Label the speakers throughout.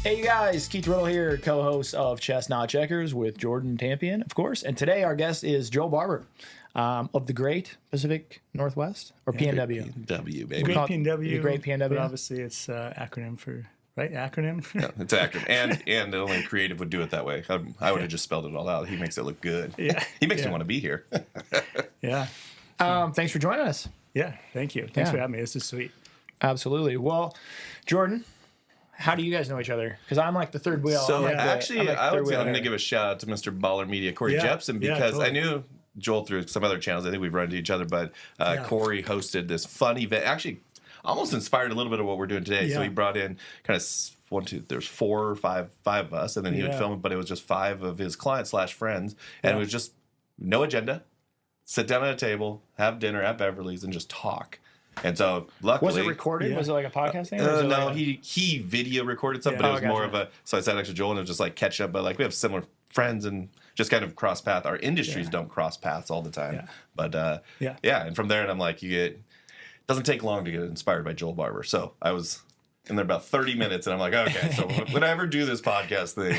Speaker 1: Hey you guys, Keith Riddle here, co-host of Chess Not Checkers with Jordan Tampien, of course. And today our guest is Joel Barbour of the Great Pacific Northwest, or PNW.
Speaker 2: PNW, baby.
Speaker 3: Great PNW.
Speaker 1: The Great PNW.
Speaker 3: But obviously it's acronym for, right? Acronym?
Speaker 2: Yeah, it's an acronym. And only creative would do it that way. I would have just spelled it all out. He makes it look good.
Speaker 3: Yeah.
Speaker 2: He makes me want to be here.
Speaker 3: Yeah.
Speaker 1: Thanks for joining us.
Speaker 3: Yeah. Thank you. Thanks for having me. This is sweet.
Speaker 1: Absolutely. Well, Jordan, how do you guys know each other? Because I'm like the third wheel.
Speaker 2: So
Speaker 1: I'm
Speaker 2: going to give a shout out to Mr. Baller Media, Corey Jepson, because
Speaker 3: totally.
Speaker 2: I knew Joel through some other channels. I think we've run into each other, but Corey hosted this fun event. Actually, almost inspired a little bit of what we're doing today.
Speaker 3: Yeah.
Speaker 2: So he brought in kind of there's four or five of us, and then he would film it, but it was just five of his clients / friends, and it was just no agenda. Sit down at a table, have dinner at Beverly's, and just talk. And so, luckily,
Speaker 1: was it recorded? Yeah. Was it like a podcast thing?
Speaker 2: No,
Speaker 1: like
Speaker 2: he video recorded something, but it was more of a. So I sat next to Joel, and it was just like catch up. But like we have similar friends and just kind of cross path. Our industries don't cross paths all the time, but and from there, and I'm like, it doesn't take long to get inspired by Joel Barbour. So I was in there about 30 minutes, and I'm like, okay, so when I ever do this podcast thing,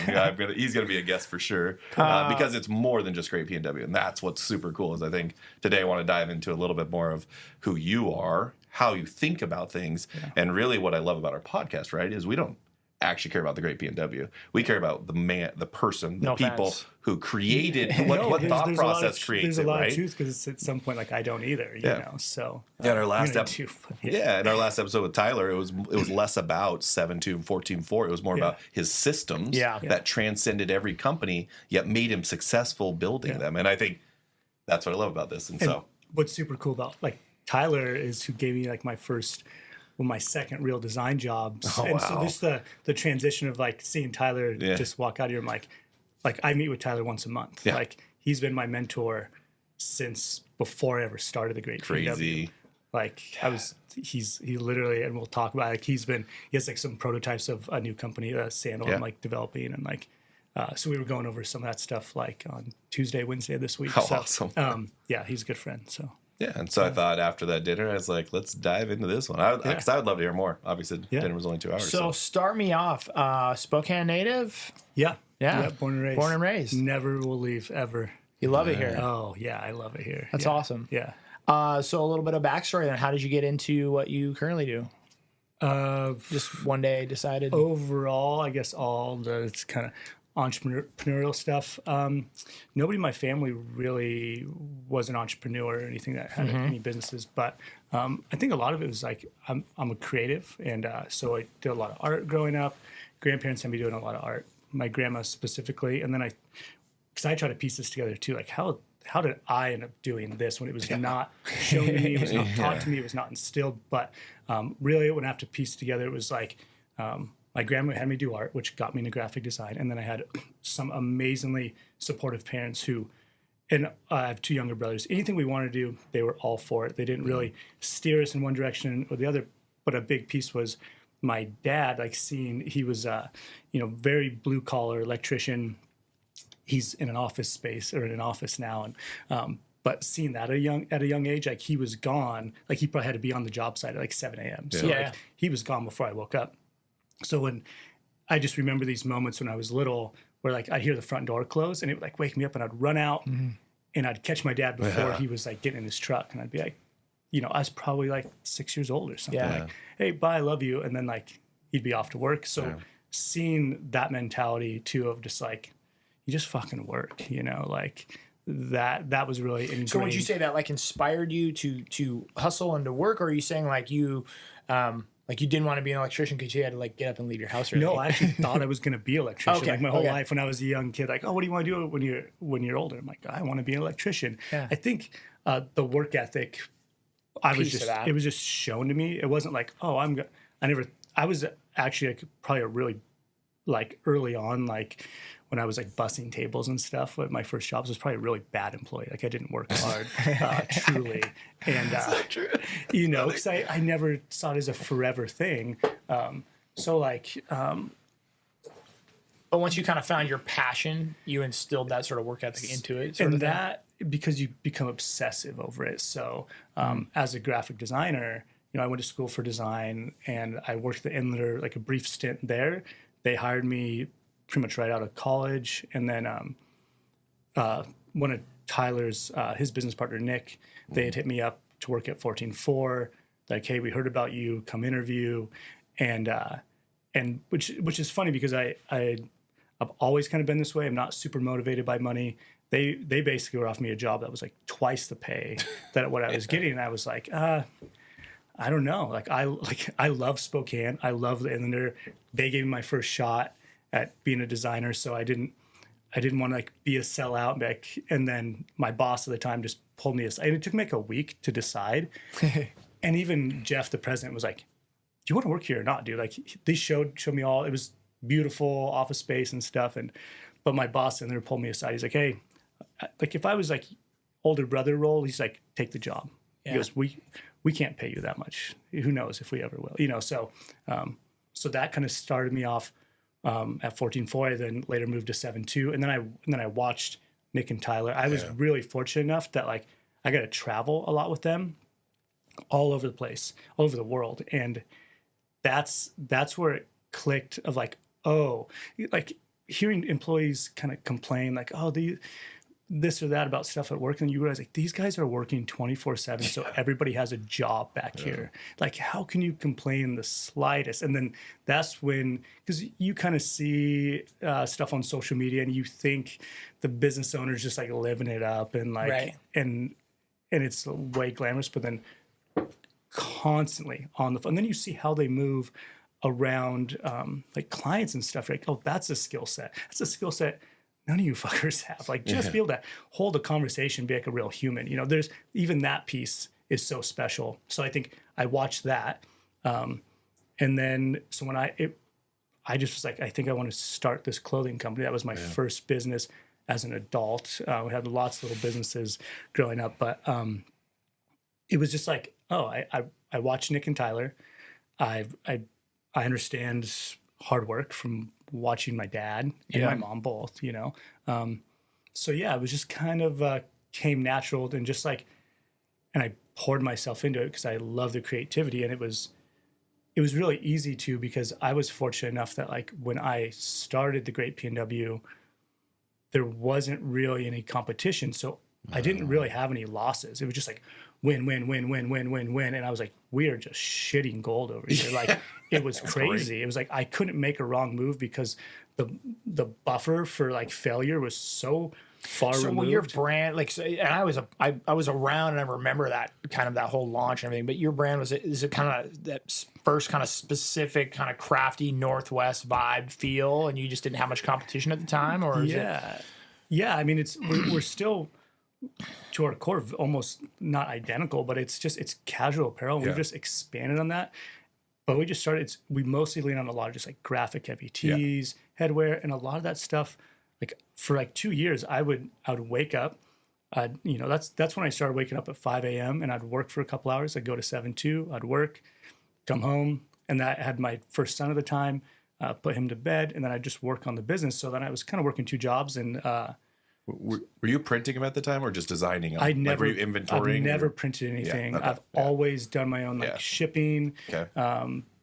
Speaker 2: he's gonna be a guest for sure, because it's more than just Great PNW, and that's what's super cool. Is I think today I want to dive into a little bit more of who you are, how you think about things, and really what I love about our podcast, right, is we don't actually care about the Great PNW. We care about the person, the people who created what thought process creates it, right?
Speaker 3: There's a lot of truth, because it's at some point like I don't either, you know. So
Speaker 2: in our last episode, in our last episode with Tyler, it was less about 7.2 and 14.4. It was more about his systems that transcended every company, yet made him successful building them. And I think that's what I love about this. And so
Speaker 3: what's super cool about like Tyler is who gave me like my second real design job. So just the transition of like seeing Tyler just walk out here, I'm like I meet with Tyler once a month. Yeah. Like he's been my mentor since before I ever started the Great PNW. Like he literally, and we'll talk about it, like he has like some prototypes of a new company, Sandal, I'm like developing, and like so we were going over some of that stuff like on Tuesday, Wednesday this week.
Speaker 2: Awesome.
Speaker 3: Yeah, he's a good friend. So
Speaker 2: yeah, and so I thought after that dinner, I was like, let's dive into this one. Because I would love to hear more. Obviously, dinner was only 2 hours.
Speaker 1: So start me off. Spokane native?
Speaker 3: Yeah, born and raised.
Speaker 1: Born and raised.
Speaker 3: Never will leave, ever.
Speaker 1: You love it here?
Speaker 3: Oh, yeah, I love it here.
Speaker 1: That's awesome.
Speaker 3: Yeah.
Speaker 1: So a little bit of backstory then. How did you get into what you currently do? Just one day decided?
Speaker 3: Overall, I guess it's kind of entrepreneurial stuff. Nobody in my family really was an entrepreneur or anything that had any businesses, but I think a lot of it was like I'm a creative, and so I did a lot of art growing up. Grandparents had me doing a lot of art, my grandma specifically, and then because I try to piece this together too, like how did I end up doing this when it was not shown to me, it was not taught to me, it was not instilled, but really when I have to piece together, it was like my grandma had me do art, which got me into graphic design. And then I had some amazingly supportive parents and I have two younger brothers. Anything we wanted to do, they were all for it. They didn't really steer us in one direction or the other. But a big piece was my dad, he was, very blue collar electrician. He's in an office space or in an office now. And, but seeing that at a young age, like he was gone, like he probably had to be on the job site at like 7 a.m. So like, he was gone before I woke up. So when I just remember these moments when I was little where like I'd hear the front door close and it would like wake me up, and I'd run out and I'd catch my dad before he was like getting in his truck, and I'd be like, I was probably like 6 years old or something. Like, hey, bye, I love you. And then like he'd be off to work. So seeing that mentality too of just like, you just fucking work, like that was really ingrained.
Speaker 1: So would you say that like inspired you to hustle and to work, or are you saying like you you didn't want to be an electrician because you had to like get up and leave your house early?
Speaker 3: No, I actually thought I was going to be an electrician. Like my whole life when I was a young kid, like, oh, what do you want to do when you're older? I'm like, I want to be an electrician. Yeah. I think the work ethic, it was just shown to me. It wasn't like, oh, I was actually like probably a really like early on, like when I was like bussing tables and stuff, my first jobs was probably a really bad employee. Like I didn't work hard, truly. And, because I never saw it as a forever thing.
Speaker 1: But once you kind of found your passion, you instilled that sort of work ethic into it.
Speaker 3: Because you become obsessive over it. So as a graphic designer, I went to school for design, and I worked at the Inlander, like a brief stint there. they hired me pretty much right out of college. And then one of Tyler's, his business partner, Nick, they had hit me up to work at 14.4. Like, hey, we heard about you, come interview. And which is funny because I've always kind of been this way. I'm not super motivated by money. They basically were offering me a job that was like twice the pay that what I was getting. And I was like, I don't know. Like I love Spokane. I love it. And then they gave me my first shot at being a designer. So I didn't want to like be a sellout. And then my boss at the time just pulled me aside. And it took me like a week to decide. And even Jeff, the president, was like, do you want to work here or not, dude? Like they showed me all. It was beautiful office space and stuff. But my boss in there pulled me aside. He's like, hey, like if I was like older brother role, he's like, take the job. Yeah. He goes, we can't pay you that much. Who knows if we ever will, so that kind of started me off at 14.4. I then later moved to 7.2. And then I watched Nick and Tyler. I was really fortunate enough that like I got to travel a lot with them all over the place, all over the world. And that's where it clicked of like, oh, like hearing employees kind of complain like, oh, this or that about stuff at work, and you realize like these guys are working 24/7, so everybody has a job back here. Like, how can you complain the slightest? And then that's when, because you kind of see stuff on social media, and you think the business owner's just like living it up, and like, and it's way glamorous, but then constantly on the phone, and then you see how they move around like clients and stuff. You're like, oh, that's a skill set. That's a skill set none of you fuckers have. Like, just be able to hold a conversation, be like a real human. There's even that piece is so special. So I think I watched that. And then, so when I just was like, I think I want to start this clothing company. That was my first business as an adult. We had lots of little businesses growing up, but it was just like, oh, I watched Nick and Tyler. I understand hard work from watching my dad and my mom both, so yeah, it was just kind of came natural, and just like, and I poured myself into it because I love the creativity, and it was really easy to, because I was fortunate enough that like when I started the Great PNW, there wasn't really any competition, so I didn't really have any losses. It was just like win, and I was like, we are just shitting gold over here. Like, it was crazy. It was like I couldn't make a wrong move because the buffer for like failure was so far removed. So
Speaker 1: your brand, like, so, and I was around, and I remember that kind of that whole launch and everything. But your brand is it kind of that first kind of specific kind of crafty Northwest vibe feel, and you just didn't have much competition at the time, or is it?
Speaker 3: Yeah. I mean, we're still to our core almost not identical, but it's casual apparel. We've just expanded on that. But we just started, we mostly lean on a lot of just like graphic heavy tees, headwear, and a lot of that stuff. Like for like 2 years, I would wake up, that's when I started waking up at 5 a.m. and I'd work for a couple hours. I'd go to 7.2, I'd work, come home, and I had my first son at the time, put him to bed, and then I'd just work on the business. So then I was kind of working 2 jobs, and
Speaker 2: were you printing them at the time or just designing them?
Speaker 3: I never,
Speaker 2: like, were you inventorying?
Speaker 3: I've never printed anything. I've always done my own shipping.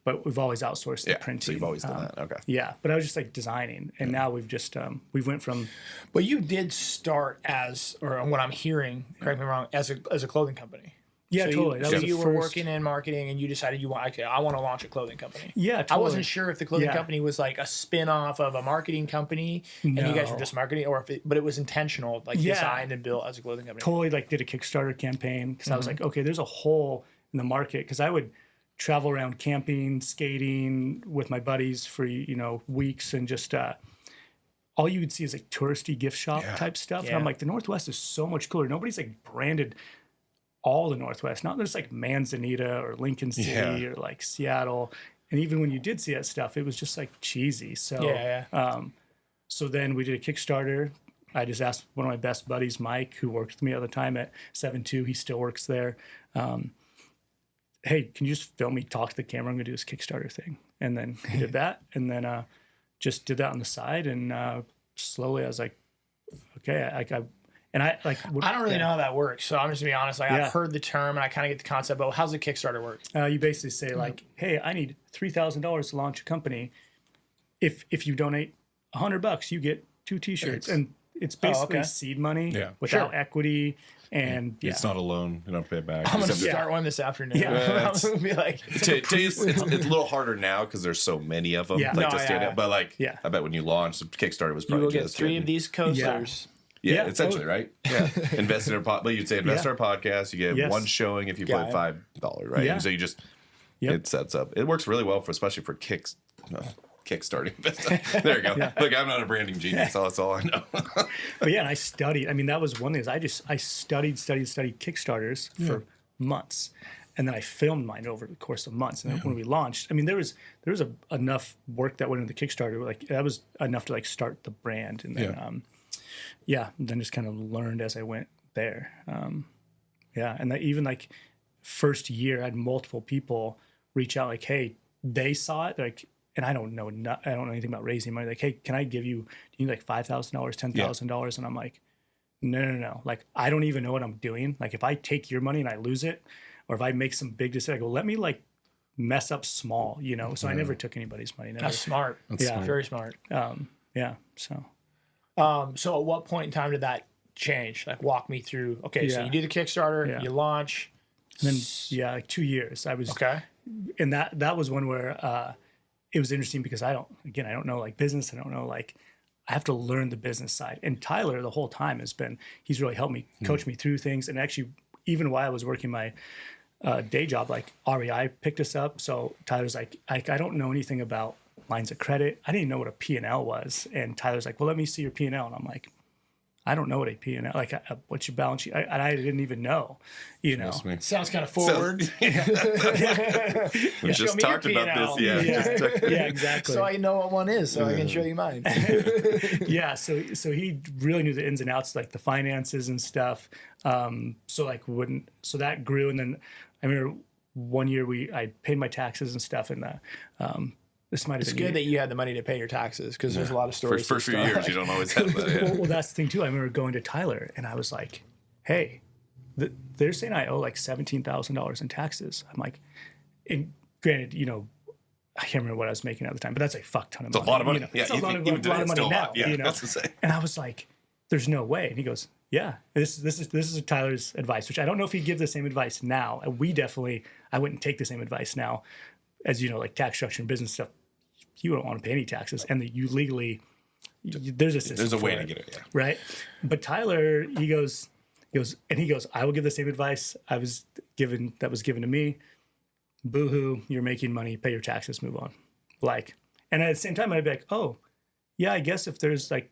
Speaker 3: But we've always outsourced the printing.
Speaker 2: So you've always done that. Okay.
Speaker 3: Yeah, but I was just like designing, and now we've just we went from.
Speaker 1: But you did start as, or what I'm hearing, correct me wrong, as a clothing company.
Speaker 3: Yeah,
Speaker 1: so
Speaker 3: totally.
Speaker 1: So you were working in marketing, and you decided I want to launch a clothing company.
Speaker 3: Yeah, totally.
Speaker 1: I wasn't sure if the clothing company was like a spin-off of a marketing company, and you guys were just marketing, or but it was intentional, like designed and built as a clothing company.
Speaker 3: Totally, like did a Kickstarter campaign because I was like, okay, there's a hole in the market, because I would travel around camping, skating with my buddies for weeks, and just all you would see is like touristy gift shop type stuff. And I'm like, the Northwest is so much cooler. Nobody's like branded all the Northwest. Not there's like Manzanita or Lincoln City or like Seattle. And even when you did see that stuff, it was just like cheesy. So so then we did a Kickstarter. I just asked one of my best buddies, Mike, who worked with me at the time at 7.2. He still works there. Hey, can you just film me talk to the camera? I'm gonna do this Kickstarter thing. And then he did that, and then just did that on the side, and slowly I was like, okay, I
Speaker 1: don't really know how that works, so I'm just gonna be honest. Like, I've heard the term, and I kind of get the concept, but how's the Kickstarter work?
Speaker 3: You basically say like, hey, I need $3,000 to launch a company. if you donate $100, you get 2 T-shirts, and it's basically seed money without equity. And
Speaker 4: it's not a loan. You don't pay it back.
Speaker 1: I'm gonna start one this afternoon.
Speaker 3: Yeah.
Speaker 1: I'm gonna be like,
Speaker 2: it's a little harder now because there's so many of them.
Speaker 3: Yeah.
Speaker 2: Like to stand out. But like, I bet when you launched, the Kickstarter was
Speaker 1: you
Speaker 2: probably
Speaker 1: will get
Speaker 2: just
Speaker 1: 3 of these coasters.
Speaker 2: Yeah, essentially, right? Yeah, invest in our but you'd say invest in our podcast. You get one showing if you put $5, right?
Speaker 3: Yeah.
Speaker 2: And so you just it sets up. It works really well for especially for kickstarting business. There you go. Look, I'm not a branding genius. That's all I know.
Speaker 3: But yeah, and I studied. I mean, that was one thing. Is I studied Kickstarters for months, and then I filmed mine over the course of months. And then when we launched, I mean, there was enough work that went into the Kickstarter. Like that was enough to like start the brand, and then then just kind of learned as I went there. And that even like first year, I had multiple people reach out like, hey, they saw it, like. And I don't know anything about raising money. Like, hey, can I give you? Do you need like $5,000, $10,000? And I'm like, no. Like, I don't even know what I'm doing. Like, if I take your money and I lose it, or if I make some big decision, I go, let me like mess up small, you know. So I never took anybody's money. Never.
Speaker 1: That's smart.
Speaker 3: Smart.
Speaker 1: Very smart.
Speaker 3: So
Speaker 1: at what point in time did that change? Like, walk me through. Okay, so you do the Kickstarter, you launch,
Speaker 3: and then like 2 years. I was and that was one where. It was interesting because I don't know like business. I don't know like I have to learn the business side. And Tyler the whole time he's really helped me, coach me through things. And actually, even while I was working my day job, like REI picked us up. So Tyler's like, I don't know anything about lines of credit. I didn't even know what a P&L was. And Tyler's like, well, let me see your P&L. And I'm like, I don't know what a P&L, like what's your balance sheet? I didn't even know, you know.
Speaker 1: Sounds kind of forward.
Speaker 2: We just talked about this.
Speaker 3: Yeah, exactly.
Speaker 1: So I know what one is, so I can show you mine.
Speaker 3: So he really knew the ins and outs, like the finances and stuff. So that grew, and then I remember one year I paid my taxes and stuff, and this might have
Speaker 1: It's
Speaker 3: been
Speaker 1: good that you had the money to pay your taxes because there's a lot of stories.
Speaker 2: For few years, you don't always have that.
Speaker 3: Well, that's the thing too. I remember going to Tyler and I was like, "Hey, they're saying I owe like $17,000 in taxes." I'm like, and granted, you know, I can't remember what I was making at the time, but that's a fuck ton of money.
Speaker 2: It's a lot of money.
Speaker 3: You know? It's a lot of money now. You know?
Speaker 2: That's the same.
Speaker 3: And I was like, "There's no way." And he goes, "Yeah, this is Tyler's advice," which I don't know if he'd give the same advice now. And I wouldn't take the same advice now, as you know, like tax structure and business stuff. You don't want to pay any taxes, and that you legally there's a system.
Speaker 2: There's a way to get it,
Speaker 3: right? But Tyler, he goes, I will give the same advice that was given to me. Boo-hoo, you're making money, pay your taxes, move on. Like, and at the same time, I'd be like, oh, yeah, I guess if there's like,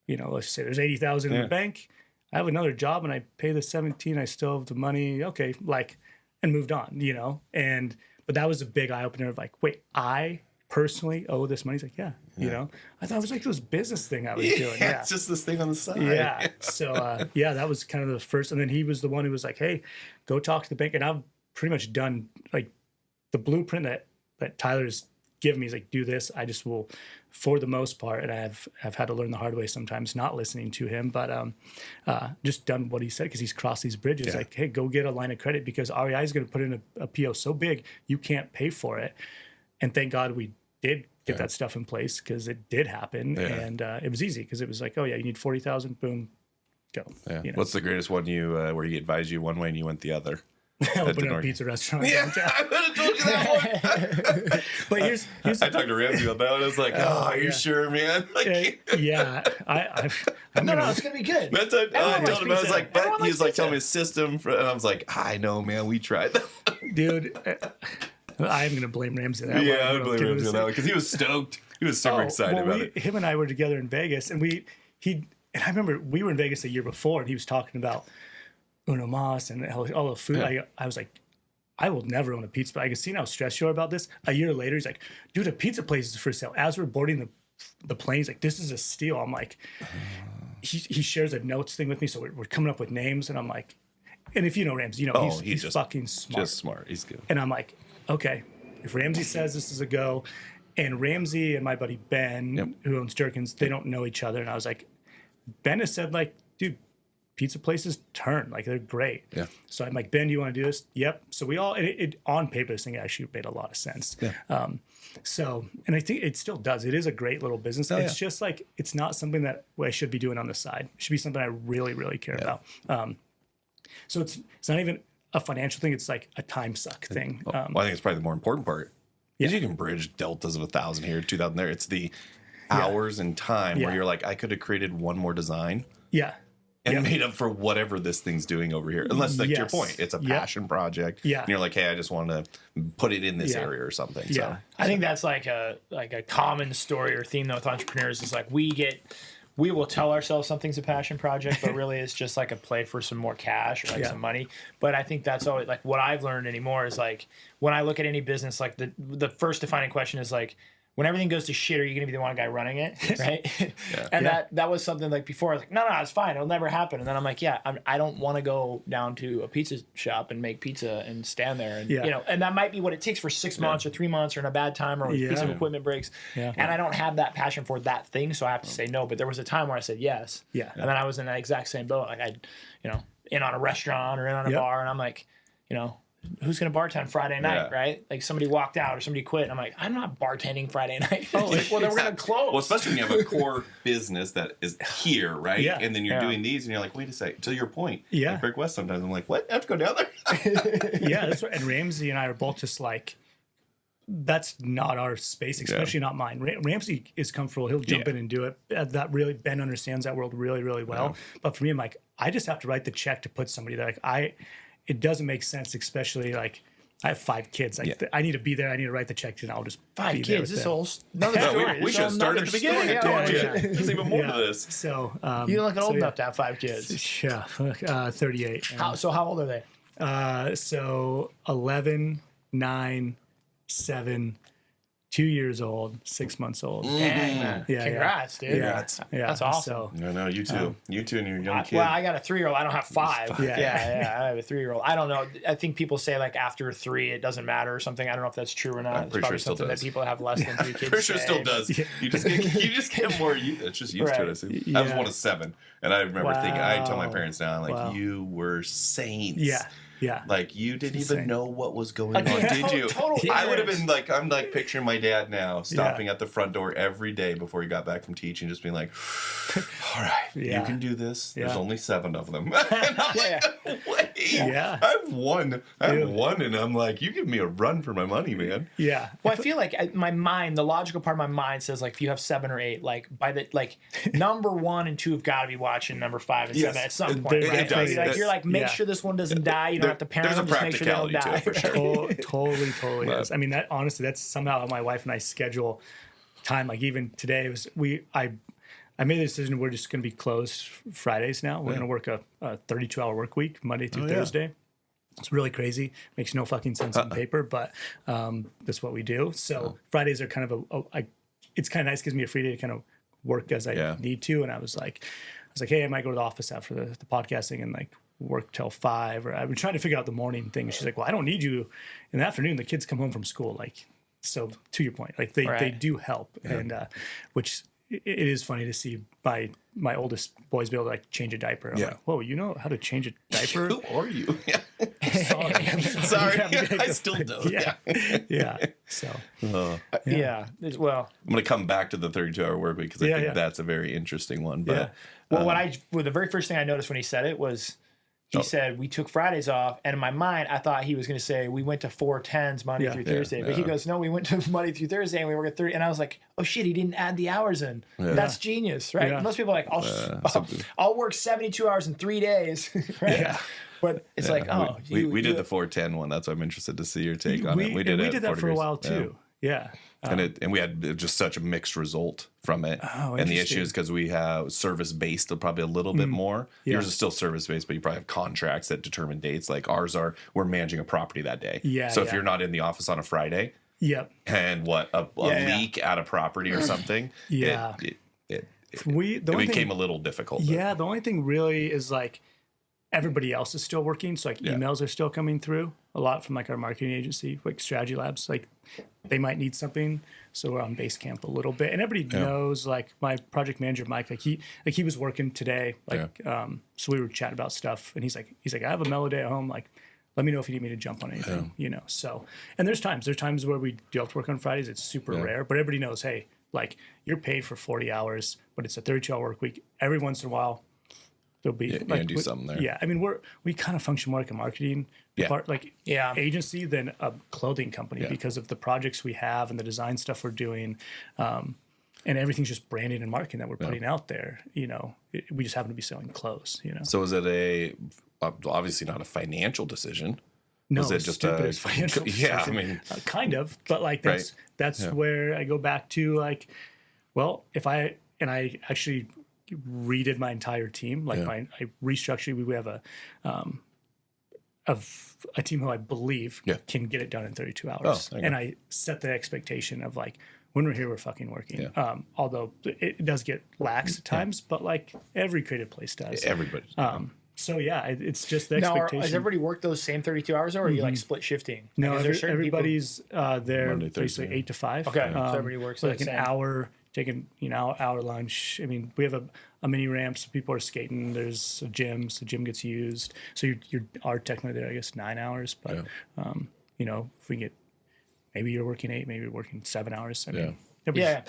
Speaker 3: you know, let's say there's 80,000 in the bank, I have another job and I pay the 17, I still have the money, okay, like, and moved on, you know, but that was a big eye opener of like, wait, I personally owe this money. He's like, you know, I thought it was like this business thing I was doing. Yeah,
Speaker 2: it's just this thing on the side.
Speaker 3: Yeah. So that was kind of the first. And then he was the one who was like, hey, go talk to the bank. And I've pretty much done like the blueprint that Tyler's given me is like, do this. I just will, for the most part, and I've had to learn the hard way sometimes not listening to him, but just done what he said because he's crossed these bridges. Like, hey, go get a line of credit because REI is going to put in a PO so big you can't pay for it. And thank God we did get that stuff in place because it did happen, and it was easy because it was like, oh yeah, you need 40,000, boom, go.
Speaker 2: Yeah.
Speaker 3: You know?
Speaker 2: What's the greatest one where he advised you one way and you went the other?
Speaker 3: Open a pizza restaurant.
Speaker 2: Yeah, I would have told you that one.
Speaker 3: But here's
Speaker 2: I talked to Ramsey about that. I was like, are you sure, man? Like,
Speaker 3: yeah,
Speaker 1: no, it's gonna be good.
Speaker 2: That's what I told him. I was like, but he was like telling me his system, and I was like, I know, man, we tried that.
Speaker 3: Dude. I'm going to blame Ramsey.
Speaker 2: I would blame Ramsey on that one because he was stoked. He was super excited about it.
Speaker 3: Him and I were together in Vegas, and I remember we were in Vegas a year before, and he was talking about Uno Mas and all the food. Yeah. I was like, I will never own a pizza, but I could see how stressed you are about this. A year later, he's like, dude, a pizza place is for sale. As we're boarding the plane, he's like, this is a steal. I'm like, he shares a notes thing with me, so we're coming up with names, and I'm like, and if you know Ramsey, you know he's just fucking smart.
Speaker 2: Just smart. He's good.
Speaker 3: And I'm like, okay, if Ramsey says this is a go, and Ramsey and my buddy Ben, who owns Jerkins, they don't know each other. And I was like, Ben has said like, dude, pizza places turn. Like, they're great.
Speaker 2: Yeah.
Speaker 3: So I'm like, Ben, do you want to do this? Yep. So we all, it on paper, this thing actually made a lot of sense.
Speaker 2: Yeah.
Speaker 3: So, and I think it still does. It is a great little business. It's just like, it's not something that I should be doing on the side. It should be something I really, really care about. So it's not even a financial thing. It's like a time suck thing.
Speaker 2: Well, I think it's probably the more important part. Because you can bridge deltas of 1,000 here, 2,000 there. It's the hours and time where you're like, I could have created one more design.
Speaker 3: Yeah.
Speaker 2: And made up for whatever this thing's doing over here. Unless, like, to your point, it's a passion project.
Speaker 3: Yeah.
Speaker 2: And you're like, hey, I just want to put it in this area or something.
Speaker 3: Yeah.
Speaker 2: So.
Speaker 1: I think that's like a common story or theme though with entrepreneurs is like we will tell ourselves something's a passion project, but really it's just like a play for some more cash or like some money. But I think that's always like what I've learned anymore is like when I look at any business, like the first defining question is like, when everything goes to shit, are you going to be the one guy running it, right? And that was something like before. I was like, no, it's fine. It'll never happen. And then I'm like, I don't want to go down to a pizza shop and make pizza and stand there. And, and that might be what it takes for 6 months or 3 months or in a bad time or a piece of equipment breaks. Yeah. And I don't have that passion for that thing, so I have to say no. But there was a time where I said yes. Yeah. And then I was in that exact same boat. Like I'd, in on a restaurant or in on a bar, and I'm like, who's going to bartend Friday night, right? Like somebody walked out or somebody quit. And I'm like, I'm not bartending Friday night. Well, then we're going to close.
Speaker 2: Well, especially when you have a core business that is here, right? Yeah. And then you're doing these and you're like, wait a second. To your point, like Brick West sometimes I'm like, what? I have to go down there?
Speaker 3: That's right. And Ramsey and I are both just like, that's not our space, especially not mine. Ramsey is comfortable. He'll jump in and do it. That really, Ben understands that world really, really well. Yeah. But for me, I'm like, I just have to write the check to put somebody there. Like it doesn't make sense, especially like I have 5 kids. Like I need to be there. I need to write the check, and I'll just
Speaker 1: 5 kids. This whole another story.
Speaker 2: We should have started at the beginning. There's even more to this.
Speaker 3: So
Speaker 1: you don't look old enough to have 5 kids.
Speaker 3: Yeah, 38.
Speaker 1: How old are they?
Speaker 3: So 11, 9, 7, 2 years old, 6 months old.
Speaker 1: Dang, man. Congrats, dude.
Speaker 3: Yeah.
Speaker 1: That's awesome.
Speaker 2: So, no, you too. You too and your young kid.
Speaker 1: Well, I got a 3-year-old. I don't have 5. Yeah. I have a 3-year-old. I don't know. I think people say like after 3 it doesn't matter or something. I don't know if that's true or not.
Speaker 2: I'm pretty sure it still does.
Speaker 1: That people have less than 3 kids.
Speaker 2: Pretty sure it still does. Yeah. You just get more. It's just used to it. I was one of 7, and I remember thinking. I tell my parents now, I'm like, you were saints.
Speaker 3: Yeah.
Speaker 2: Like you didn't even know what was going on, did you? Totally. I would have been like, I'm like picturing my dad now stopping at the front door every day before he got back from teaching, just being like, all right, you can do this. There's only 7 of them. I have one, and I'm like, you give me a run for my money, man.
Speaker 3: Yeah.
Speaker 1: Well, I feel like my mind, the logical part of my mind says like, if you have 7 or 8, like by the number 1 and 2 have got to be watching number 5 and 7 at some point. Right? You're like, make sure this one doesn't die. You don't have to parent them.
Speaker 2: There's a
Speaker 1: just make sure they don't die.
Speaker 2: practicality to it, for sure.
Speaker 3: Totally is. I mean, that honestly, that's somehow how my wife and I schedule time. Like even today, I made the decision we're just going to be closed Fridays now. We're going to work a 32-hour work week, Monday through Thursday. It's really crazy. Makes no fucking sense on paper, but that's what we do. So Fridays are kind of it's kind of nice. Gives me a free day to kind of work as I need to. And I was like, hey, I might go to the office after the podcasting and like work till 5. Or I've been trying to figure out the morning thing. She's like, well, I don't need you in the afternoon. The kids come home from school. Like, so to your point, like they do help. And which it is funny to see my oldest boys be able to like change a diaper. I'm like, whoa, you know how to change a diaper?
Speaker 2: Who are you? Sorry. I still don't.
Speaker 3: Yeah. So
Speaker 1: well,
Speaker 2: I'm going to come back to the 32-hour work week because I think that's a very interesting one. But
Speaker 1: the very first thing I noticed when he said it was he said we took Fridays off, and in my mind I thought he was going to say we went to 4-10s Monday through Thursday, but he goes, no, we went to Monday through Thursday and we worked at 30, and I was like, oh shit, he didn't add the hours in. That's genius, right? Most people are like, I'll work 72 hours in 3 days, right? But it's like,
Speaker 2: we did the 4-10 one. That's why I'm interested to see your take on it. We did that
Speaker 3: for a while too. Yeah.
Speaker 2: And we had just such a mixed result from it. And the issue is because we have service-based probably a little bit more. Yours is still service-based, but you probably have contracts that determine dates. Like ours we're managing a property that day. So if you're not in the office on a Friday and a leak at a property or something, it became a little difficult.
Speaker 3: Yeah, the only thing really is like, everybody else is still working. So like emails are still coming through a lot from like our marketing agency, like Strategy Labs. Like they might need something, so we're on Basecamp a little bit. And everybody knows, like my project manager Mike, he was working today. Like so we were chatting about stuff, and he's like I have a mellow day at home. Like let me know if you need me to jump on anything, you know. So and there's times where we do have to work on Fridays. It's super rare, but everybody knows, hey, like you're paid for 40 hours, but it's a 32-hour work week. Every once in a while, there'll be like,
Speaker 4: do something there.
Speaker 3: Yeah, I mean we kind of function more like a marketing part, like agency than a clothing company because of the projects we have and the design stuff we're doing, and everything's just branding and marketing that we're putting out there. You know, we just happen to be selling clothes. You know,
Speaker 2: So is it obviously not a financial decision?
Speaker 3: no,
Speaker 2: Was it just a
Speaker 3: financial
Speaker 2: yeah? I
Speaker 3: decision.
Speaker 2: mean,
Speaker 3: Kind of, but like that's where I go back to, like, well, if I actually redid my entire team, like I restructured. We have a team who I believe can get it done in 32 hours, and I set the expectation of like when we're here, we're fucking working. Although it does get lax at times, but like every creative place does.
Speaker 2: everybody.
Speaker 3: So yeah, it's just the
Speaker 1: Now,
Speaker 3: expectation.
Speaker 1: does everybody work those same 32 hours, or are you like split shifting?
Speaker 3: No,
Speaker 1: Like, is there certain
Speaker 3: everybody's there
Speaker 4: Monday,
Speaker 3: basically
Speaker 4: Thursday.
Speaker 3: 8 to 5.
Speaker 1: Okay, so everybody works
Speaker 3: so like
Speaker 1: the
Speaker 3: an
Speaker 1: same.
Speaker 3: hour, taking hour lunch. I mean, we have a mini ramp, so people are skating. There's a gym, so the gym gets used. So you are technically there, I guess, 9 hours. But you know, if we get, maybe you're working 8, maybe you're working 7 hours. I mean, yeah.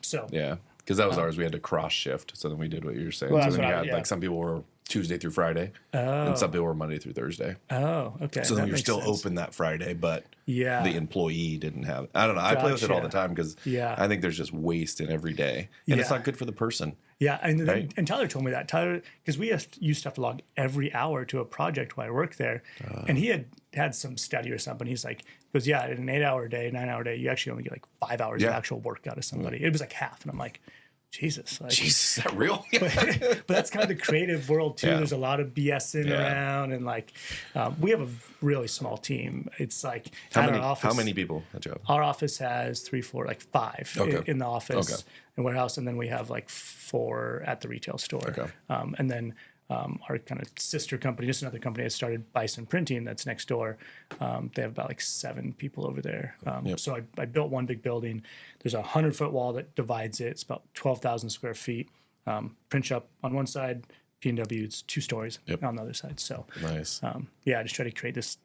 Speaker 3: So
Speaker 2: Yeah, because that was ours. We had to cross shift, so then we did what you were saying.
Speaker 1: Well,
Speaker 2: so
Speaker 1: that's
Speaker 2: then you
Speaker 1: what
Speaker 2: had like some people were Tuesday through Friday, and some people were Monday through Thursday.
Speaker 3: Oh, okay.
Speaker 2: So then
Speaker 3: that
Speaker 2: you're
Speaker 3: makes
Speaker 2: still
Speaker 3: sense.
Speaker 2: open that Friday, but
Speaker 3: Yeah.
Speaker 2: the employee didn't have. I don't know. I play with it all the
Speaker 3: Gotcha.
Speaker 2: time because I think there's just waste in every day, and it's
Speaker 3: Yeah.
Speaker 2: not good for the person.
Speaker 3: Yeah, and
Speaker 2: Right?
Speaker 3: and Tyler told me that. Tyler, because we used to have to log every hour to a project while I worked there, and he had some study or something. He's like, in an 8-hour day, 9-hour day, you actually only get like 5 hours of actual work out of somebody. It was like half, and I'm like, Jesus, like,
Speaker 2: Jesus, is that real?
Speaker 3: but that's kind of the creative world too.
Speaker 2: Yeah.
Speaker 3: There's a lot of BSing
Speaker 2: Yeah.
Speaker 3: around, and like we have a really small team. It's like
Speaker 2: How
Speaker 3: at
Speaker 2: many?
Speaker 3: our office,
Speaker 2: How many people at your job?
Speaker 3: Our office has 3, 4, like 5
Speaker 2: Okay.
Speaker 3: in the office
Speaker 2: Okay.
Speaker 3: and warehouse, and then we have like 4 at the retail store.
Speaker 2: Okay.
Speaker 3: And then our kind of sister company, just another company that started Bison Printing that's next door. They have about like 7 people over there. So I built one big building. There's a 100-foot wall that divides it. It's about 12,000 square feet. Print shop on one side, PNW, it's 2 stories on the other side. So
Speaker 2: Nice.
Speaker 3: I just try to create this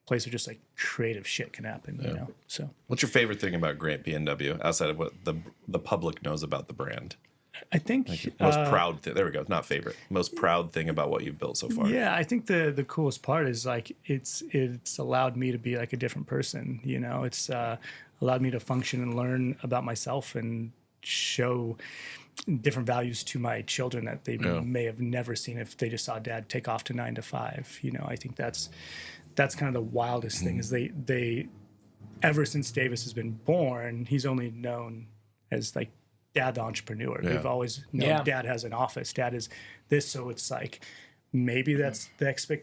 Speaker 3: place where just like creative shit can happen, you know? So
Speaker 2: What's your favorite thing about Great PNW outside of what the public knows about the brand?
Speaker 3: I think
Speaker 2: Most proud thing. There we go. Not favorite. Most proud thing about what you've built so far.
Speaker 3: yeah, I think the coolest part is like it's allowed me to be like a different person, you know? It's allowed me to function and learn about myself and show different values to my children that they may have never seen if they just saw dad take off to 9 to 5. You know, I think that's kind of the wildest thing is they ever since Davis has been born, he's only known as like dad the entrepreneur. They've always known dad has an office, dad is this. So it's like maybe that's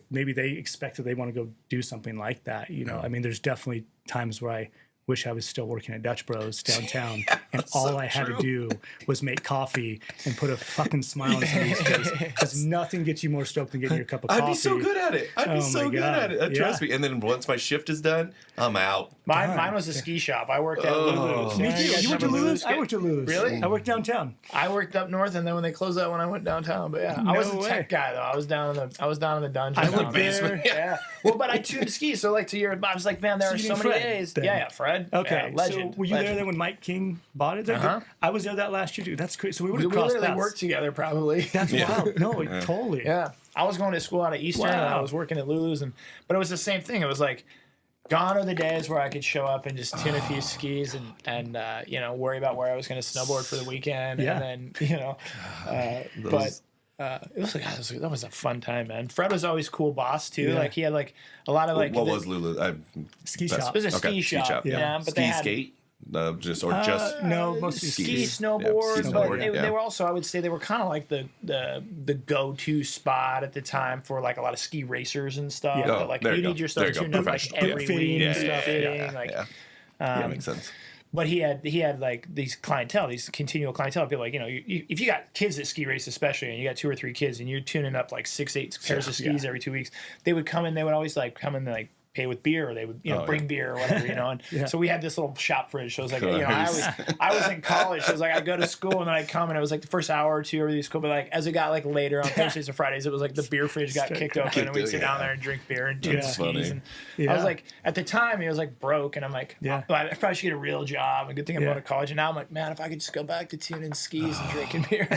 Speaker 3: maybe they expect that they want to go do something like that. You know, I mean, there's definitely times where I wish I was still working at Dutch Bros downtown, and all I had to do was make coffee and put a fucking smile on somebody's face. Because nothing gets you more stoked than getting your cup of coffee.
Speaker 2: I'd be so good at it. I'd be so
Speaker 3: my
Speaker 2: good
Speaker 3: God.
Speaker 2: at it. Trust me. And then once my shift is done, I'm out.
Speaker 1: Mine was a ski shop. I worked at Lulu's.
Speaker 3: Me
Speaker 1: Yeah,
Speaker 3: too.
Speaker 1: guys
Speaker 3: You went to
Speaker 1: remember
Speaker 3: Lulu's? I worked at Lulu's.
Speaker 1: Really?
Speaker 3: I worked downtown.
Speaker 1: I worked up north, and then when they closed that one, I went downtown. But yeah, I was a
Speaker 3: No
Speaker 1: tech guy though. I was down in the dungeon.
Speaker 3: I went
Speaker 1: down
Speaker 3: there.
Speaker 1: Yeah. Well, but I tuned skis, so like to your, I was like, man, there
Speaker 3: So
Speaker 1: are
Speaker 3: you
Speaker 1: so
Speaker 3: knew
Speaker 1: many
Speaker 3: Fred,
Speaker 1: days.
Speaker 3: then?
Speaker 1: Yeah, Fred.
Speaker 3: Okay,
Speaker 1: Yeah, legend.
Speaker 3: so were you there then when Mike King bought it? There? I was there that last year too. That's crazy. So we would
Speaker 1: We
Speaker 3: have crossed
Speaker 1: literally
Speaker 3: paths.
Speaker 1: worked together, probably.
Speaker 3: That's wild. No, totally.
Speaker 1: Yeah, I was going to school out of Eastern, and I
Speaker 3: Wow.
Speaker 1: was working at Lulu's, but it was the same thing. It was like, gone are the days where I could show up and just tune a few skis and you know, worry about where I was going to snowboard for the weekend,
Speaker 3: Yeah.
Speaker 1: and then you know, but. It was like that was a fun time, man. Fred was always cool boss too.
Speaker 3: Yeah.
Speaker 1: Like he had like a lot of like
Speaker 2: What was Lulu?
Speaker 3: Ski
Speaker 2: That's-
Speaker 3: shop.
Speaker 1: it was a
Speaker 2: Okay,
Speaker 1: ski
Speaker 2: ski
Speaker 1: shop.
Speaker 2: shop,
Speaker 1: Yeah,
Speaker 2: yeah.
Speaker 1: but
Speaker 2: Ski
Speaker 1: they had
Speaker 2: skate? Just
Speaker 3: No, mostly
Speaker 1: ski,
Speaker 3: skis.
Speaker 1: snowboard,
Speaker 2: Yeah,
Speaker 1: but
Speaker 2: snowboard,
Speaker 1: they were also, I would say, they were kind of like the go-to spot at the time for like a lot of ski racers and stuff.
Speaker 3: Yeah.
Speaker 1: That, like
Speaker 2: There
Speaker 1: you
Speaker 2: you
Speaker 1: need
Speaker 2: go.
Speaker 1: your stuff
Speaker 2: There you go.
Speaker 1: tuned up like
Speaker 2: Professional.
Speaker 1: every
Speaker 3: Fitting
Speaker 1: week,
Speaker 3: and
Speaker 1: stuff
Speaker 3: stuff.
Speaker 1: fitting,
Speaker 2: Yeah,
Speaker 1: like
Speaker 2: yeah. That makes sense.
Speaker 1: But he had like these continual clientele. People like, if you got kids that ski race, especially, and you got 2 or 3 kids, and you're tuning up like 6-8 pairs of skis every 2 weeks, they would come in. They would always like come in and like pay with beer, or they would bring beer or whatever, And so we had this little shop fridge. So it was like, I was in college. So it was like I'd go to school and then I'd come, and it was like the first hour or 2 everything was cool. But like as it got like later on Thursdays and Fridays, it was like the beer fridge got kicked open, and we'd sit down there and drink beer and tune skis. And I was like, at the time, it was like broke, and I'm like, I probably should get a real job. A good thing I'm going to college. And now I'm like, man, if I could just go back to tuning skis and drinking beer.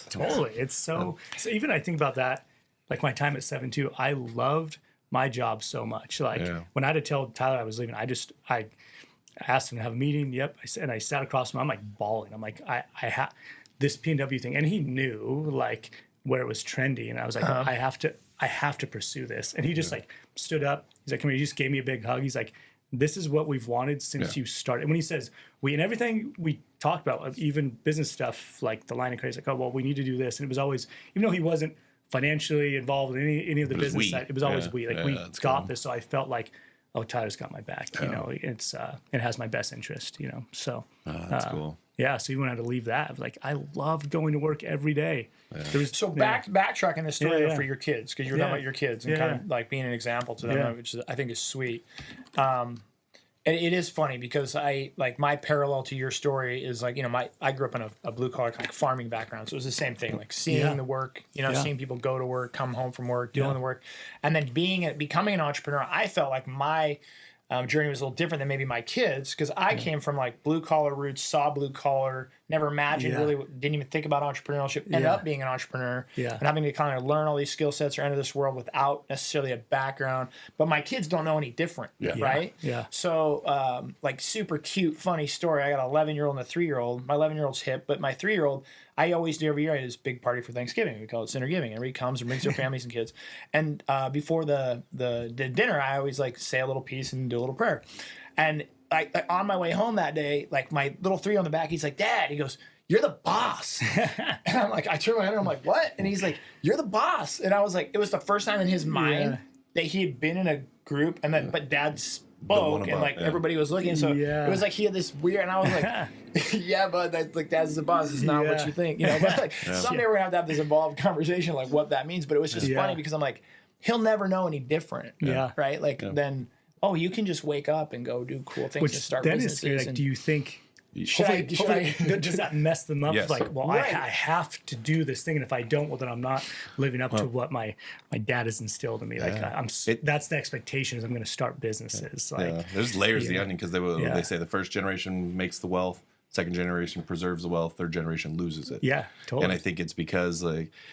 Speaker 3: Totally. It's so even I think about that, like my time at 7-2, I loved my job so much. Like when I had to tell Tyler I was leaving, I asked him to have a meeting. Yep. And I sat across from him. I'm like bawling. I'm like, I have this PNW thing. And he knew like where it was trendy. And I was like, I have to pursue this. And he just like stood up. He's like, come here. He just gave me a big hug. He's like, this is what we've wanted since you started. And when he says and everything we talked about, even business stuff, like the line of credit, like, oh, well, we need to do this. And it was always, even though he wasn't financially involved in any of the business side, it was always we got this. So I felt like, oh, Tyler's got my back. It's it has my best interest. So
Speaker 2: that's cool.
Speaker 3: Yeah, so even when I had to leave that, I was like, I loved going to work every day.
Speaker 1: So backtracking the story for your kids, because you were talking about your kids and kind of like being an example to them, which I think is sweet. And it is funny because my parallel to your story is like, I grew up in a blue collar kind of farming background. So it was the same thing, like seeing the work, seeing people go to work, come home from work, doing the work. And then becoming an entrepreneur, I felt like my journey was a little different than maybe my kids, because I came from like blue collar roots, saw blue collar, never imagined, really didn't even think about entrepreneurship, ended up being an entrepreneur and having to kind of learn all these skill sets or enter this world without necessarily a background. But my kids don't know any different, right? Yeah. So like super cute, funny story. I got an 11-year-old and a 3-year-old. My 11-year-old's hip, but my 3-year-old, I always do every year. I do this big party for Thanksgiving. We call it Sinnergiving. Everybody comes and brings their families and kids. And before the dinner, I always like say a little piece and do a little prayer. And like on my way home that day, like my little 3 on the back, he's like, Dad, he goes, you're the boss. And I'm like, I turn my head and I'm like, what? And he's like, you're the boss. And I was like, it was the first time in his mind that he had been in a group, and then but Dad spoke and like everybody was looking. So it was like he had this weird, and I was like, yeah, but that's like Dad's the boss. It's not what you think, But like someday we're gonna have this involved conversation, like what that means. But it was just funny because I'm like, he'll never know any different. Right? Like then, you can just wake up and go do cool things and start businesses.
Speaker 3: Like, do you think? Does that mess them up? Yes. Like, well, I have to do this thing, and if I don't, well, then I'm not living up to what my dad has instilled in me. Like, that's the expectation, is I'm going to start businesses. Like,
Speaker 2: there's layers of the onion, because they say the first generation makes the wealth, second generation preserves the wealth, third generation loses it.
Speaker 3: Yeah, totally.
Speaker 2: And I think it's because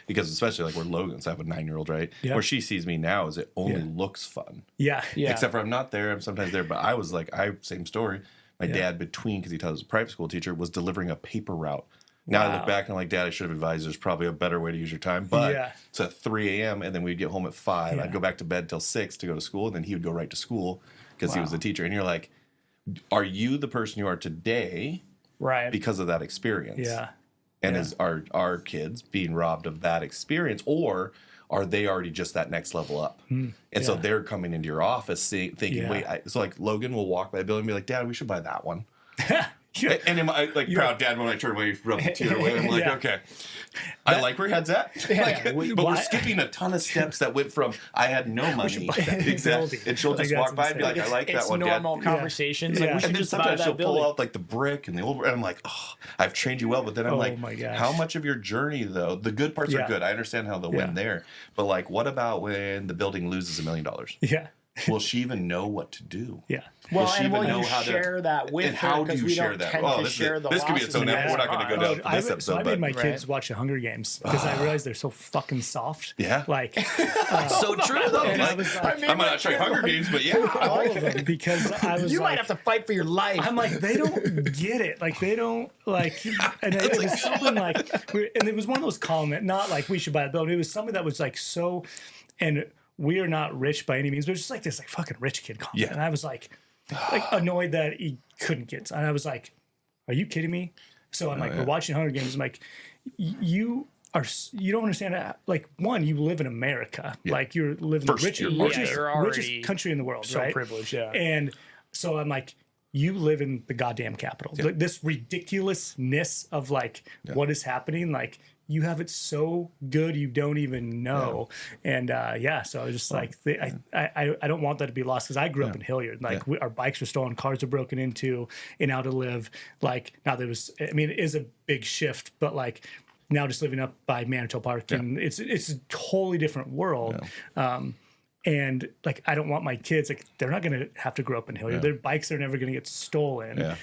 Speaker 2: especially like where Logan's, I have a 9-year-old, right? Yeah. Where she sees me now is it only looks fun.
Speaker 3: Yeah.
Speaker 2: Except for I'm not there, I'm sometimes there, but I was like, same story. My dad, because he taught as a private school teacher, was delivering a paper route. Now I look back and I'm like, Dad, I should have advised there's probably a better way to use your time. But it's at 3 a.m. and then we'd get home at 5. I'd go back to bed till 6 to go to school, and then he would go right to school because he was the teacher. And you're like, are you the person you are today because of that experience? Yeah. And is our kids being robbed of that experience, or are they already just that next level up? And so they're coming into your office thinking, wait, so like Logan will walk by the building and be like, Dad, we should buy that one. And am I like proud dad when I turn away from the teeter away? I'm like, okay, I like where your head's at. But we're skipping a ton of steps that went from I had no money. Exactly. And she'll just walk by and be like, I like that one, Dad. It's normal
Speaker 1: conversations. Like, we should
Speaker 2: and then
Speaker 1: just
Speaker 2: sometimes she'll pull out like the brick and the old, and I'm like, oh, I've trained you well. But then I'm like, how much of your journey though? The good parts are good. I understand how they'll win there. But like, what about when the building loses $1 million? Yeah. Will she even know what to do?
Speaker 3: Yeah.
Speaker 1: Well, and will you share that with her?
Speaker 2: How do you share that? This could be its own episode. We're not going to go down this episode.
Speaker 3: So I made my kids watch the Hunger Games because I realized they're so fucking soft.
Speaker 2: Yeah.
Speaker 3: Like,
Speaker 2: so true though. I'm not trying Hunger Games, but
Speaker 3: all of them, because I was.
Speaker 1: You might have to fight for your life.
Speaker 3: I'm like, they don't get it. Like, they don't like. And it was something like, and it was one of those comments, not like we should buy a building. It was something that was like so, and we are not rich by any means, but it's just like this like fucking rich kid comment. Yeah. And I was like annoyed that he couldn't get. And I was like, are you kidding me? So I'm like, we're watching Hunger Games. I'm like, you don't understand that. Like, one, you live in America. Yeah. Like, you're living in the richest country in the world,
Speaker 1: so
Speaker 3: right?
Speaker 1: Privileged, yeah.
Speaker 3: And so I'm like, you live in the goddamn capital. Like, this ridiculousness of like what is happening, like you have it so good you don't even know. And so I was just like, I don't want that to be lost, because I grew up in Hilliard. Like our bikes were stolen, cars were broken into in how to live. Like now it is a big shift, but like now just living up by Manitou Park, and it's a totally different world. And like, I don't want my kids, like, they're not going to have to grow up in Hilliard. Their bikes are never going to get stolen.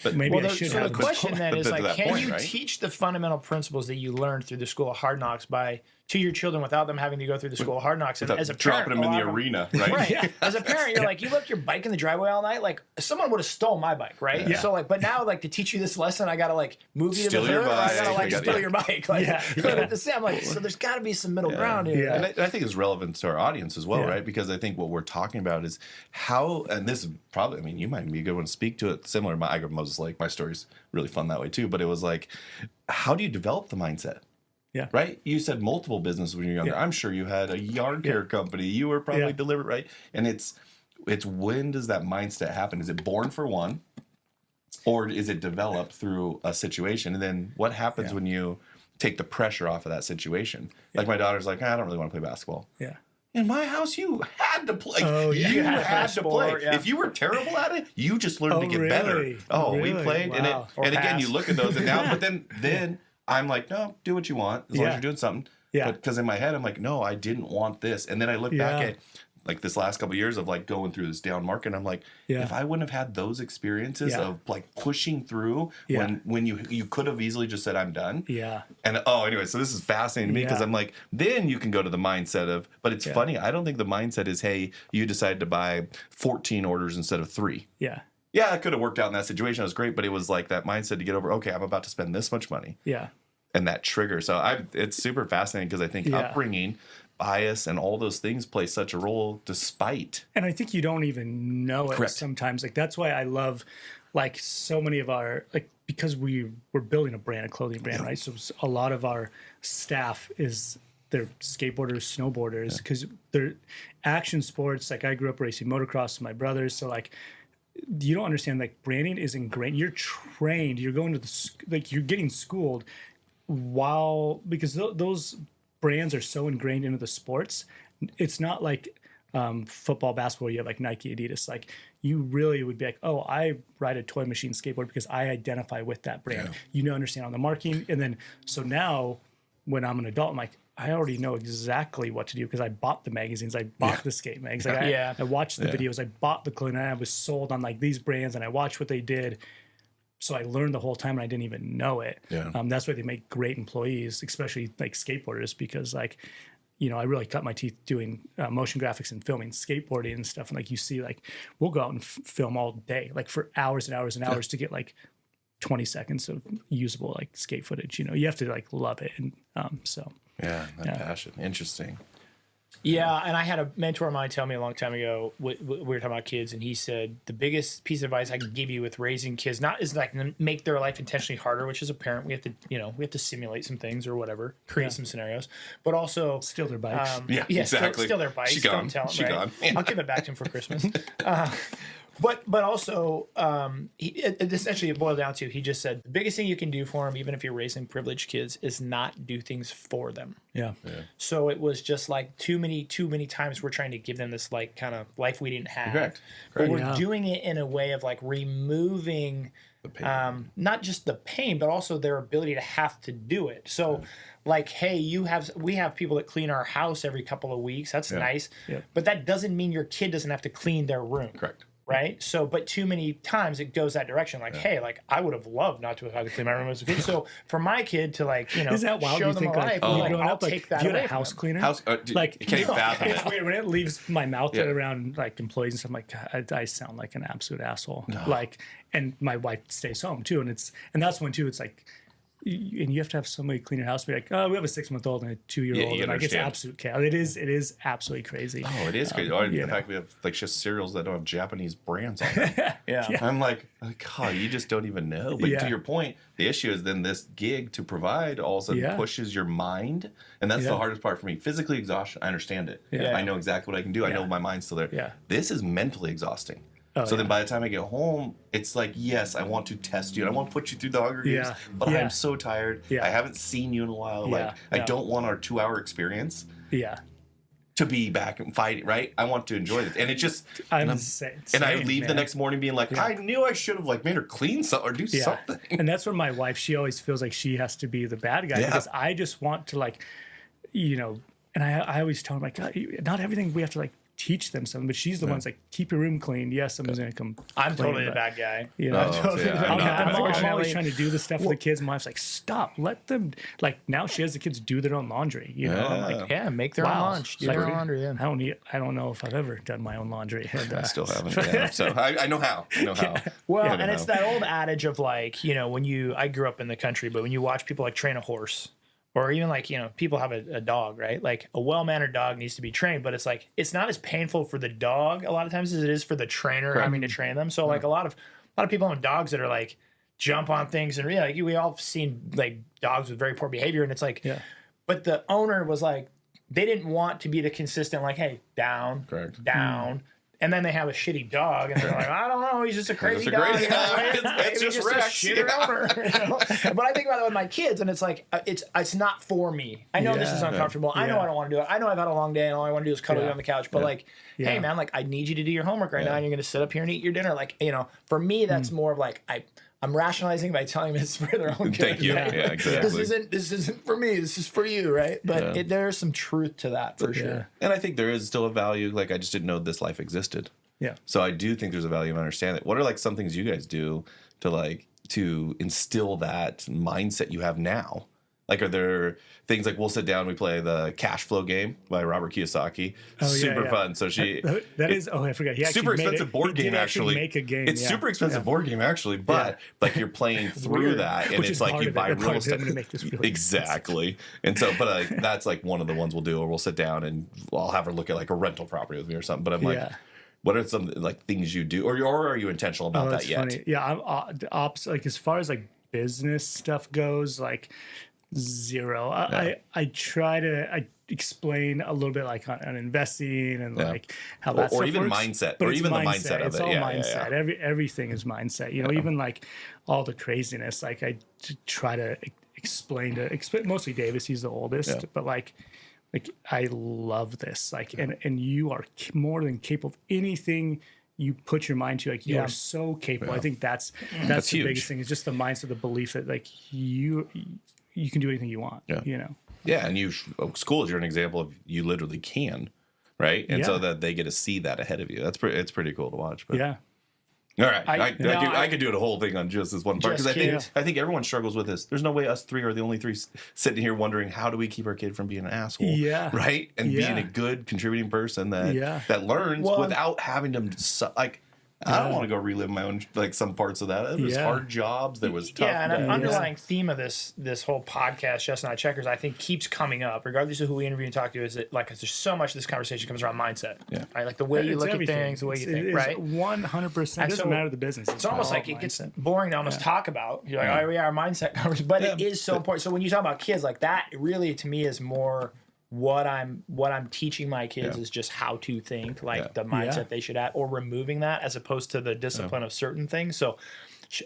Speaker 3: But maybe I should have.
Speaker 1: The question then is like, can
Speaker 2: point,
Speaker 1: you
Speaker 2: right?
Speaker 1: teach the fundamental principles that you learned through the School of Hard Knocks to your children without them having to go through the School of Hard Knocks? And as a parent,
Speaker 2: dropping them in the arena, right?
Speaker 1: Right. As a parent, you're like, you left your bike in the driveway all night. Like, someone would have stole my bike, right?
Speaker 3: Yeah.
Speaker 1: So like, but now like, to teach you this lesson, I gotta like move you to
Speaker 2: Steal
Speaker 1: the
Speaker 2: your
Speaker 1: hood, or I gotta
Speaker 2: bike.
Speaker 1: like steal your bike. Like, but at the same, I'm like, so there's got to be some middle ground here.
Speaker 2: And I think it's relevant to our audience as well, right? Because I think what we're talking about is how, and this is probably, I mean, you might be a good one to speak to it. Similar to I grew up in Moses Lake. My story's really fun that way too. But it was like, how do you develop the mindset?
Speaker 3: Yeah.
Speaker 2: Right? You said multiple businesses when you were younger. I'm sure you had a yard care company. You were probably delivered, right? And it's when does that mindset happen? Is it born for one? Or is it developed through a situation? And then what happens when you take the pressure off of that situation? Like my daughter's like, I don't really want to play basketball.
Speaker 3: Yeah.
Speaker 2: In my house, you had to play.
Speaker 3: Oh, yeah.
Speaker 2: You had to play.
Speaker 1: Sport, yeah.
Speaker 2: If you were terrible at it, you just learned to get better.
Speaker 3: Really?
Speaker 2: Oh, we
Speaker 3: Really?
Speaker 2: played,
Speaker 3: Wow.
Speaker 2: and again,
Speaker 1: pass.
Speaker 2: you look at those, and now, but then I'm like, no, do what you want as long as you're doing something.
Speaker 3: Yeah.
Speaker 2: Because in my head, I'm like, no, I didn't want this, and then I look back at like this last couple of years of like going through this down market, and I'm like, if I wouldn't have had those experiences of like pushing through when you could have easily just said I'm done.
Speaker 3: Yeah.
Speaker 2: And anyway, so this is fascinating to me because I'm like, then you can go to the mindset of, but it's funny. I don't think the mindset is, hey, you decided to buy 14 orders instead of 3.
Speaker 3: Yeah.
Speaker 2: Yeah, it could have worked out in that situation. It was great, but it was like that mindset to get over, okay, I'm about to spend this much money.
Speaker 3: Yeah.
Speaker 2: And that trigger. So it's super fascinating because I think upbringing, bias, and all those things play such a role despite.
Speaker 3: And I think you don't even know it sometimes. Like, that's why I love, like, so many of our, like, because we're building a clothing brand, right? So a lot of our staff they're skateboarders, snowboarders, because they're action sports. Like, I grew up racing motocross with my brothers. So, like, you don't understand, like, branding is ingrained. You're trained. You're going to you're getting schooled because those brands are so ingrained into the sports. It's not like football, basketball, you have like Nike, Adidas. Like, you really would be like, oh, I ride a Toy Machine skateboard because I identify with that brand. You understand on the marketing. And then, so now when I'm an adult, I'm like, I already know exactly what to do because I bought the magazines. I bought the skate mags. Like, I watched the videos. I bought the clothing. I was sold on like these brands, and I watched what they did. So I learned the whole time, and I didn't even know it. That's why they make great employees, especially like skateboarders, because like, you know, I really cut my teeth doing motion graphics and filming skateboarding and stuff. And like, you see, like, we'll go out and film all day, like for hours and hours and hours to get like 20 seconds of usable like skate footage. You know, you have to like love it. And so.
Speaker 2: Yeah, that passion. Interesting.
Speaker 1: Yeah, and I had a mentor of mine tell me a long time ago, we were talking about kids, and he said, the biggest piece of advice I can give you with raising kids, not is like make their life intentionally harder, which as a parent, we have to simulate some things or whatever, create some scenarios, but also
Speaker 3: steal their bikes.
Speaker 2: Exactly.
Speaker 1: Steal their bikes. Don't tell them, right? I'll give it back to him for Christmas. But also, essentially it boiled down to, he just said, the biggest thing you can do for them, even if you're raising privileged kids, is not do things for them.
Speaker 3: Yeah.
Speaker 1: So it was just like too many times we're trying to give them this like kind of life we didn't have.
Speaker 2: Correct.
Speaker 1: But we're doing it in a way of like removing
Speaker 2: the pain.
Speaker 1: Not just the pain, but also their ability to have to do it. So like, hey, we have people that clean our house every couple of weeks. That's nice.
Speaker 3: Yeah.
Speaker 1: But that doesn't mean your kid doesn't have to clean their room.
Speaker 2: Correct.
Speaker 1: Right. So, but too many times it goes that direction. Like, hey, like I would have loved not to have had to clean my room as a kid. So for my kid to like, you know,
Speaker 3: is that wild?
Speaker 1: show
Speaker 3: you
Speaker 1: them
Speaker 3: think
Speaker 1: a life, I'll take that
Speaker 3: if you
Speaker 1: away
Speaker 3: had a
Speaker 1: from
Speaker 3: house
Speaker 1: them.
Speaker 3: cleaner, like
Speaker 2: you can't fathom
Speaker 3: it's
Speaker 2: it.
Speaker 3: weird when it leaves my mouth around like employees and stuff. I'm like, God, I sound like an absolute asshole. Like, and my wife stays home too, and that's when too. It's like. And you have to have somebody clean your house. Be like, oh, we have a 6-month-old and a 2-year-old, and like it's absolute chaos. It is absolutely crazy.
Speaker 2: Oh, it is crazy. Or the fact we have like just cereals that don't have Japanese brands on them. I'm like, God, you just don't even know. But to your point, the issue is then this gig to provide all of a sudden pushes your mind, and that's the hardest part for me. Physically exhaustion, I understand it. I know exactly what I can do. I know my mind's still there. This is mentally exhausting. So then by the time I get home, it's like, yes, I want to test you. I want to put you through the Hunger Games, but I'm so tired. I haven't seen you in a while. Like, I don't want our 2-hour experience to be back and fighting, right? I want to enjoy it. And it just...
Speaker 3: And
Speaker 2: I leave the next morning being like, I knew I should have like made her clean something or do something.
Speaker 3: And that's where my wife, she always feels like she has to be the bad guy because I just want to like, you know, and I always tell her like, God, not everything we have to like teach them something, but she's the one's like, keep your room clean. Yes, someone's gonna come.
Speaker 1: I'm totally the bad guy.
Speaker 3: You know, I'm always trying to do the stuff for the kids. My wife's like, stop, let them. Like now, she has the kids do their own laundry. You know, I'm like,
Speaker 1: make their own lunch, do their own laundry. Yeah.
Speaker 3: I don't know if I've ever done my own laundry. And,
Speaker 2: I still haven't. So I know how.
Speaker 1: Well, and it's that old adage of like, you know, I grew up in the country, but when you watch people like train a horse. Or even like, you know, people have a dog, right? Like a well-mannered dog needs to be trained, but it's like, it's not as painful for the dog a lot of times as it is for the trainer having to train them. So like a lot of people have dogs that are like jump on things and really like we all have seen like dogs with very poor behavior and it's like, but the owner was like, they didn't want to be the consistent like, hey, down, down. And then they have a shitty dog, and they're like, I don't know, he's just a crazy dog.
Speaker 2: It's just a shitter
Speaker 1: owner. You know? But I think about it with my kids, and it's like, it's not for me. I know this is uncomfortable. I know I don't want to do it. I know I've had a long day, and all I want to do is cuddle you on the couch. But like, hey, man, like I need you to do your homework right now, and you're going to sit up here and eat your dinner. Like, you know, for me, that's more of like I'm rationalizing by telling them it's for their own good.
Speaker 2: Thank you. Yeah, exactly.
Speaker 1: This isn't for me. This is for you, right? But there's some truth to that for sure.
Speaker 2: And I think there is still a value. Like I just didn't know this life existed.
Speaker 3: Yeah.
Speaker 2: So I do think there's a value in understanding it. What are like some things you guys do to instill that mindset you have now? Like, are there things like we'll sit down, we play the cash flow game by Robert Kiyosaki. Super fun. So
Speaker 3: I forgot. He
Speaker 2: super expensive board game, actually.
Speaker 3: Make a game.
Speaker 2: It's super expensive board game, actually, but like you're playing through that, and it's like you buy real estate. Exactly. And so, but that's like one of the ones we'll do, or we'll sit down and I'll have her look at like a rental property with me or something. But I'm like, what are some like things you do, or are you intentional about that yet?
Speaker 3: Funny. Yeah, I'm the opposite. Like as far as like business stuff goes, like zero. I try to explain a little bit like on investing and like how that
Speaker 2: or
Speaker 3: stuff
Speaker 2: even
Speaker 3: works.
Speaker 2: mindset,
Speaker 3: But
Speaker 2: or
Speaker 3: it's
Speaker 2: even
Speaker 3: mindset.
Speaker 2: the mindset of it.
Speaker 3: It's all mindset. Everything is mindset. You know, even like all the craziness. Like I try to explain mostly Davis. He's the oldest, but like I love this. Like and you are more than capable of anything you put your mind to. Like you are so capable. I think that's the
Speaker 2: huge.
Speaker 3: biggest thing. Is just the mindset, the belief that like you can do anything you want. You know.
Speaker 2: Yeah, and schools, you're an example of you literally can, right? And so that they get to see that ahead of you. It's pretty cool to watch. But.
Speaker 3: Yeah.
Speaker 2: All right, I could do a whole thing on just this one part because I think everyone struggles with this. There's no way us three are the only three sitting here wondering how do we keep our kid from being an asshole, right? And being a good contributing person that learns without having to like. I don't want to go relive my own like some parts of that. It was hard jobs. There was tough.
Speaker 1: Yeah, and an underlying theme of this whole podcast, Just Not Checkers, I think keeps coming up, regardless of who we interview and talk to. Is that like there's so much of this conversation comes around mindset, right? Like the way you look at things, the way you think, right?
Speaker 3: 100%. It doesn't matter the business.
Speaker 1: It's almost like it gets boring to almost talk about. You're like, oh, our mindset conversation, but it is so important. So when you talk about kids, like that, really to me is more. What I'm teaching my kids is just how to think, like the mindset they should have, or removing that as opposed to the discipline of certain things. So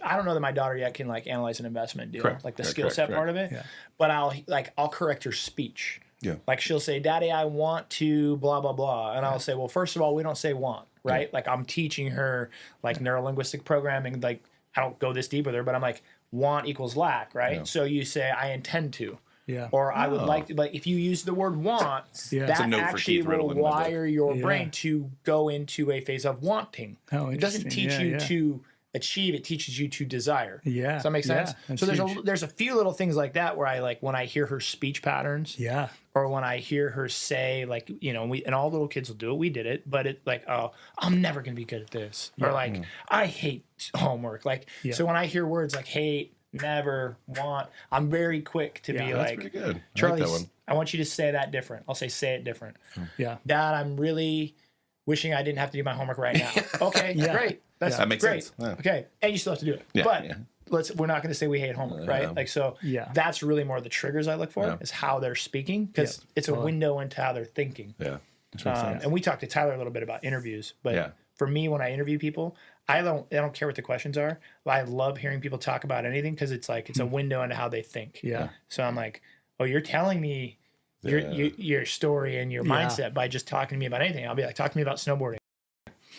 Speaker 1: I don't know that my daughter yet can like analyze an investment deal, like the skill set part of it. But I'll correct her speech. Yeah. Like she'll say, "Daddy, I want to blah blah blah," and I'll say, "Well, first of all, we don't say want, right?" Like I'm teaching her like neurolinguistic programming. Like I don't go this deep with her, but I'm like, want equals lack, right? Yeah. So you say, "I intend to." Yeah. Or I would like to, but if you use the word want, that actually will wire your brain to go into a phase of wanting. It doesn't teach you to achieve, it teaches you to desire. Yeah. Does that make sense? So there's a few little things like that where I like when I hear her speech patterns. Yeah. Or when I hear her say, like, you know, and all little kids will do it. We did it, but it like, oh, I'm never gonna be good at this. Or like, I hate homework. Like, so when I hear words like hate, never, want, I'm very quick to be like,
Speaker 2: pretty good.
Speaker 1: Charlie, I want you to say that different. I'll say it different. Yeah. Dad, I'm really wishing I didn't have to do my homework right now. Okay, great. That makes sense. Yeah. Okay. And you still have to do it. Yeah. But we're not going to say we hate homework, right? Like, so that's really more the triggers I look for is how they're speaking, because it's a window into how they're thinking. Yeah. And we talked to Tyler a little bit about interviews, but for me, when I interview people, I don't care what the questions are, but I love hearing people talk about anything because it's like it's a window into how they think.
Speaker 3: Yeah.
Speaker 1: So I'm like, oh, you're telling me your story and your mindset by just talking to me about anything. I'll be like, talk to me about snowboarding.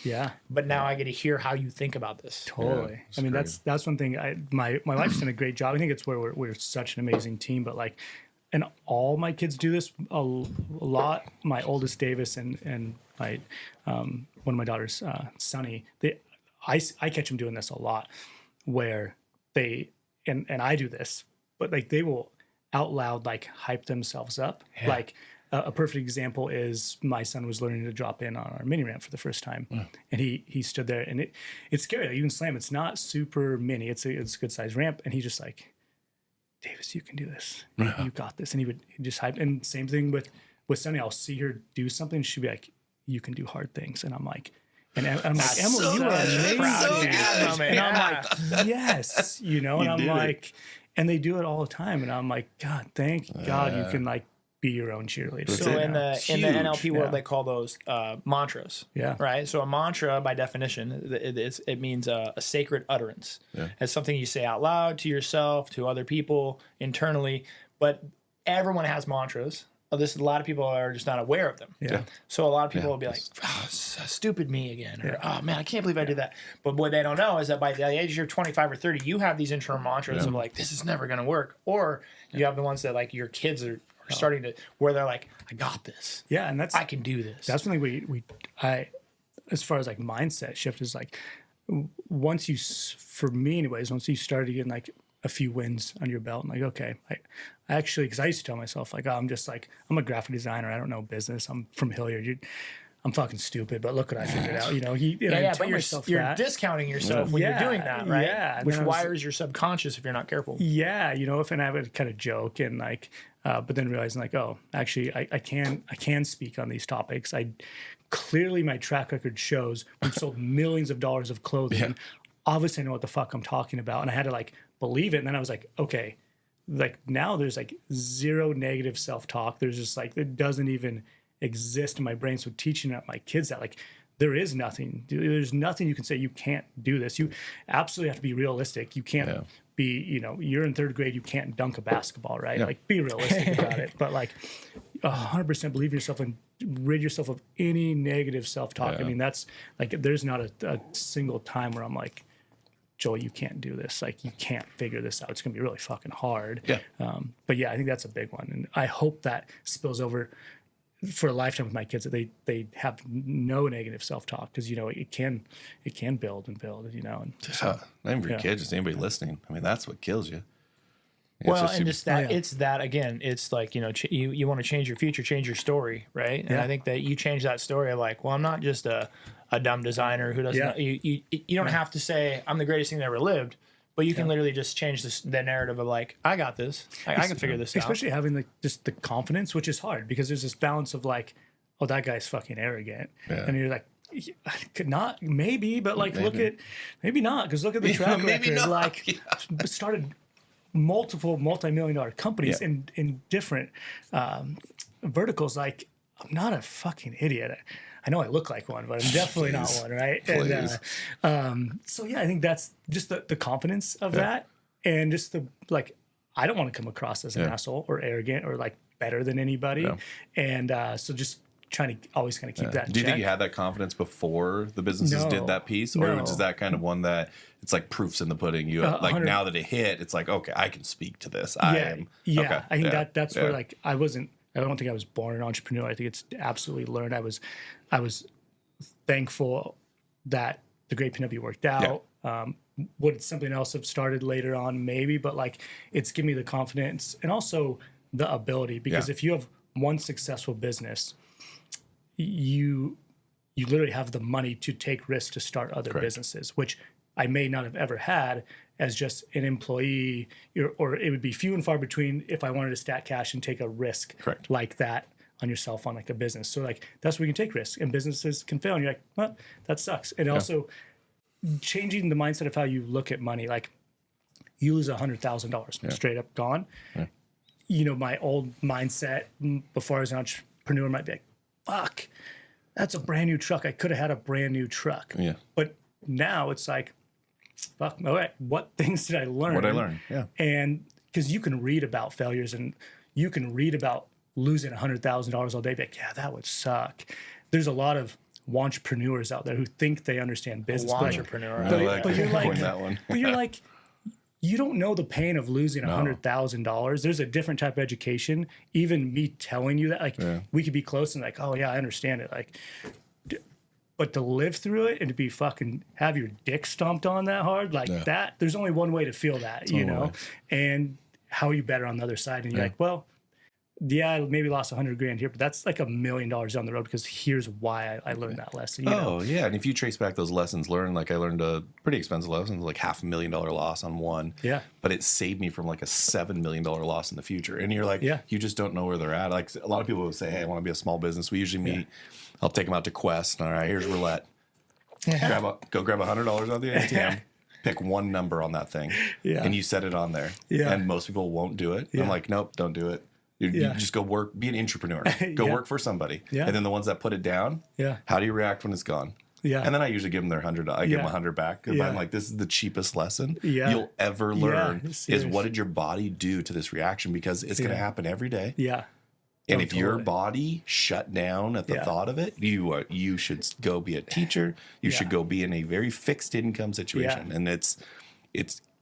Speaker 3: Yeah.
Speaker 1: But now I get to hear how you think about this.
Speaker 3: Totally.
Speaker 2: Yeah,
Speaker 3: I mean, that's one thing. My wife's done a great job. I think it's where we're such an amazing team. But like, and all my kids do this a lot. My oldest Davis and my one of my daughters, Sunny. I catch them doing this a lot, where they and I do this, but like they will out loud like hype themselves up.
Speaker 1: Yeah.
Speaker 3: Like a perfect example is my son was learning to drop in on our mini ramp for the first time, and he stood there, and it's scary. Like, you can slam. It's not super mini. It's a good sized ramp, and he's just like, Davis, you can do this. You got this. And he just hype. And same thing with Sunny. I'll see her do something, and she'll be like, you can do hard things, and I'm like. And I'm like, Emily, you are amazing. And I'm like, yes, and I'm like, and they do it all the time. And I'm like, God, thank God you can like be your own cheerleader.
Speaker 1: So in the NLP world, they call those mantras.
Speaker 3: Yeah.
Speaker 1: Right. So a mantra, by definition, it means a sacred utterance.
Speaker 2: Yeah.
Speaker 1: It's something you say out loud to yourself, to other people, internally. But everyone has mantras. A lot of people are just not aware of them.
Speaker 3: Yeah.
Speaker 1: So a lot of people will be like, oh, stupid me again. Or, oh, man, I can't believe I did that. But what they don't know is that by the age you're 25 or 30, you have these internal mantras of like, this is never going to work. Or you have the ones that like your kids are starting to, where they're like, I got this.
Speaker 3: Yeah. And
Speaker 1: I can do this.
Speaker 3: That's something I, as far as like mindset shift is like, once you, for me anyways, once you started getting like a few wins under your belt, and like, okay, I actually, because I used to tell myself like, oh, I'm a graphic designer, I don't know business, I'm from Hilliard, I'm fucking stupid, but look what I figured out.
Speaker 1: But you're discounting yourself when you're doing that, right?
Speaker 3: Yeah,
Speaker 1: which wires your subconscious if you're not careful.
Speaker 3: Yeah, and I would kind of joke and like, but then realizing like, oh, actually, I can speak on these topics. Clearly my track record shows we've sold millions of dollars of clothing. Yeah. Obviously, I know what the fuck I'm talking about, and I had to like believe it. And then I was like, okay, like now there's like zero negative self-talk. There's just like, it doesn't even exist in my brain. So teaching my kids that like there's nothing you can say you can't do this. You absolutely have to be realistic. You can't be, you're in third grade, you can't dunk a basketball, right? Yeah. Like be realistic about it, but like 100% believe in yourself and rid yourself of any negative self-talk. I mean, that's like, there's not a single time where I'm like, Joel, you can't do this. Like, you can't figure this out. It's going to be really fucking hard. Yeah. But yeah, I think that's a big one. And I hope that spills over for a lifetime with my kids, that they have no negative self-talk, because, it can build and build, and.
Speaker 2: Not even for your kids, just anybody listening. I mean, that's what kills you.
Speaker 1: It's that again, it's like, you want to change your future, change your story, right? And I think that you change that story of like, well, I'm not just a dumb designer who doesn't, you don't have to say I'm the greatest thing that ever lived, but you can literally just change the narrative of like, I got this, I can figure this out.
Speaker 3: Especially having like just the confidence, which is hard because there's this balance of like, oh, that guy's fucking arrogant. Yeah. And you're like, could not, maybe, but like, maybe not, because look at the track record. Not. Like, started multiple multi-million-dollar companies in different verticals. Like, I'm not a fucking idiot. I know I look like one, but I'm definitely not one, right? And, so yeah, I think that's just the confidence of that, and just the like, I don't want to come across as an asshole or arrogant or like better than anybody, and so just trying to always kind of keep that.
Speaker 2: Do you think you had that confidence before the businesses did that piece, or is that kind of one that it's like proofs in the pudding? You like now that it hit, it's like, okay, I can speak to this. I
Speaker 3: think that's where like I don't think I was born an entrepreneur. I think it's absolutely learned. I was thankful that the Great PNW worked out. Would something else have started later on? Maybe, but like it's given me the confidence and also the ability, because if you have one successful business, you literally have the money to take risks to start other businesses, which I may not have ever had as just an employee, or it would be few and far between if I wanted to stack cash and take a risk like that on yourself on like a business. So like that's where you can take risks, and businesses can fail, and you're like, well, that sucks. And also changing the mindset of how you look at money. Like, you lose $100,000 straight up gone. My old mindset before I was an entrepreneur might be like, fuck, that's a brand new truck. I could have had a brand new truck.
Speaker 2: Yeah.
Speaker 3: But now it's like, fuck, all right, what things did I learn?
Speaker 2: What I learned, yeah.
Speaker 3: And because you can read about failures and you can read about losing $100,000 all day, but yeah, that would suck. There's a lot of wantrepreneurs out there who think they understand business.
Speaker 1: Wantrepreneur.
Speaker 3: But you're like,
Speaker 2: that one.
Speaker 3: but you're like, you don't know the pain of losing $100,000. There's a different type of education. Even me telling you that, like, we could be close and like, oh yeah, I understand it. Like, but to live through it and to be fucking have your dick stomped on that hard, like that, there's only one way to feel that, you know, and how are you better on the other side? And you're like, well, yeah, I maybe lost $100,000 here, but that's like $1 million down the road because here's why I learned that lesson. You know?
Speaker 2: Yeah. And if you trace back those lessons learned, like I learned a pretty expensive lesson, like $500,000 loss on one.
Speaker 3: Yeah.
Speaker 2: But it saved me from like a $7 million loss in the future. And you're like, you just don't know where they're at. Like a lot of people will say, hey, I want to be a small business. We usually meet, I'll take them out to Quest. All right, here's roulette. Go grab $100 out of the ATM. Pick one number on that thing. And you set it on there. And most people won't do it. I'm like, nope, don't do it. You just go work, be an entrepreneur, go work for somebody. And then the ones that put it down, how do you react when it's gone? And then I usually give them their $100. I give them $100 back. I'm like, this is the cheapest lesson you'll ever learn is what did your body do to this reaction? Because it's going to happen every day. And if your body shut down at the thought of it, you should go be a teacher. You should go be in a very fixed income situation. And it's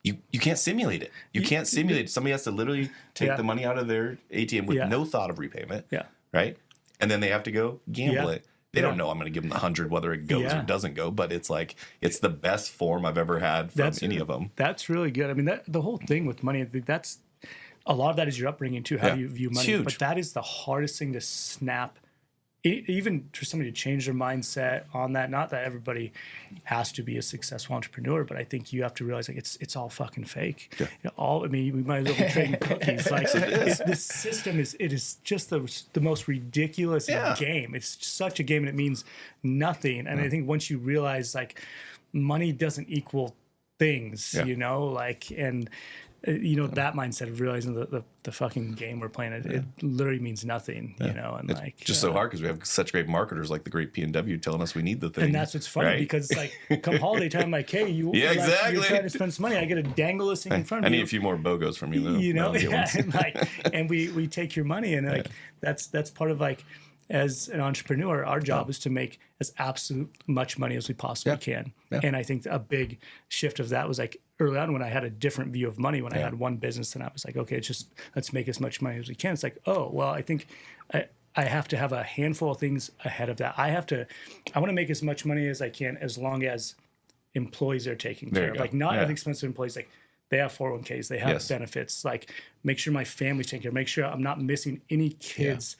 Speaker 2: you can't simulate it. You can't simulate it. Somebody has to literally take the money out of their ATM with no thought of repayment. Right? And then they have to go gamble it. They don't know I'm going to give them the 100 whether it goes or doesn't go, but it's like it's the best form I've ever had from any of them. That's
Speaker 3: really good. I mean, the whole thing with money, that's a lot of that is your upbringing too. How do you view money? But that is the hardest thing to snap. Even for somebody to change their mindset on that. Not that everybody has to be a successful entrepreneur, but I think you have to realize like it's all fucking fake. You know, I mean, we might as well be trading cookies. Like this system is just the most ridiculous game. It's such a game, and it means nothing. And I think once you realize like money doesn't equal things, you know, like and. You know, that mindset of realizing the fucking game we're playing, it literally means nothing, you know, and it's like
Speaker 2: just so hard because we have such great marketers like the Great PNW telling us we need the thing.
Speaker 3: And that's what's funny because it's like come holiday time, like, hey, you're trying to spend some money. I get to dangle this thing in front of you.
Speaker 2: I need a few more BOGOs from you, though.
Speaker 3: You know, and we take your money, and like that's part of like as an entrepreneur, our job is to make as absolute much money as we possibly can. And I think a big shift of that was like early on when I had a different view of money, when I had one business and I was like, okay, let's make as much money as we can. It's like, oh, well, I think I have to have a handful of things ahead of that. I want to make as much money as I can as long as employees are taken care of. Like not expensive employees, like they have 401ks, they have benefits, like make sure my family's taken care of, make sure I'm not missing any kids,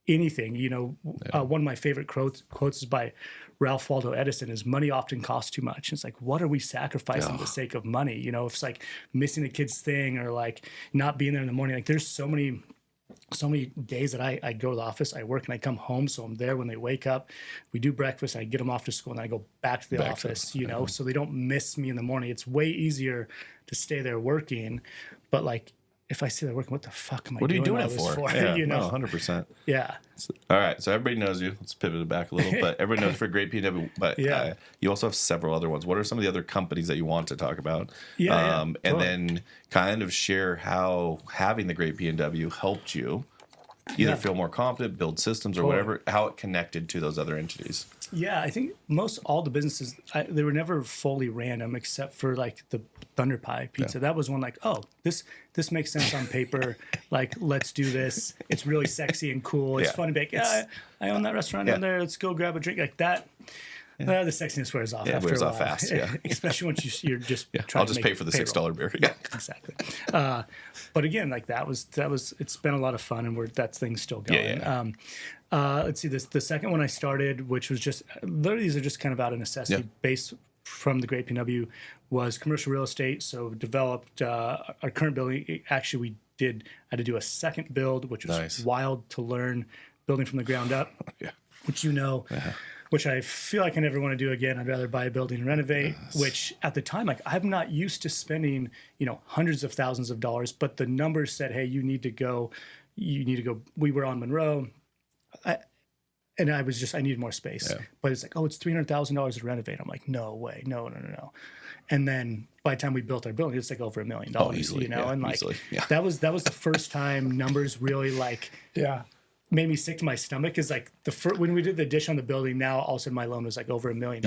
Speaker 3: anything. You know, one of my favorite quotes is by Ralph Waldo Edison is money often costs too much. It's like, what are we sacrificing for the sake of money? You know, if it's like missing a kid's thing or like not being there in the morning. Like there's so many days that I go to the office, I work and I come home. So I'm there when they wake up, we do breakfast, I get them off to school and I go back to the office, you know, so they don't miss me in the morning. It's way easier to stay there working. But like, if I stay there working, what the fuck am I doing?
Speaker 2: What are you doing it for? Yeah,
Speaker 3: you know?
Speaker 2: 100%.
Speaker 3: Yeah.
Speaker 2: All right. So everybody knows you. Let's pivot it back a little. But everybody knows for Great PNW. But you also have several other ones. What are some of the other companies that you want to talk about? And then kind of share how having the Great PNW helped you either feel more confident, build systems, or whatever, how it connected to those other entities.
Speaker 3: Yeah, I think all the businesses, they were never fully random except for like the Thunder Pie Pizza. That was one like, oh, this makes sense on paper. Like, let's do this. It's really sexy and cool. It's fun to be like, I own that restaurant down there. Let's go grab a drink like that. The sexiness wears off after a while.
Speaker 2: Fast,
Speaker 3: especially once you're just trying
Speaker 2: I'll just pay for the $6 beer. Yeah,
Speaker 3: exactly. But again, like that was it's been a lot of fun, and that thing's still going. Let's see, the second one I started, which was just literally these are just kind of out of necessity, based from the Great PNW, was commercial real estate. So developed our current building. Actually, I had to do a second build, which was wild to learn, building from the ground up, which which I feel like I never want to do again. I'd rather buy a building and renovate, which at the time, like I'm not used to spending, hundreds of thousands of dollars, but the numbers said, hey, you need to go. We were on Monroe. and I needed more space. Yeah. But it's like, oh, it's $300,000 to renovate. I'm like, no way, no. And then by the time we built our building, it's like over $1 million.
Speaker 2: Easily,
Speaker 3: and like
Speaker 2: easily,
Speaker 3: that was the first time numbers really like made me sick to my stomach. Is like when we did the addition on the building, now all of a sudden my loan was like over $1 million.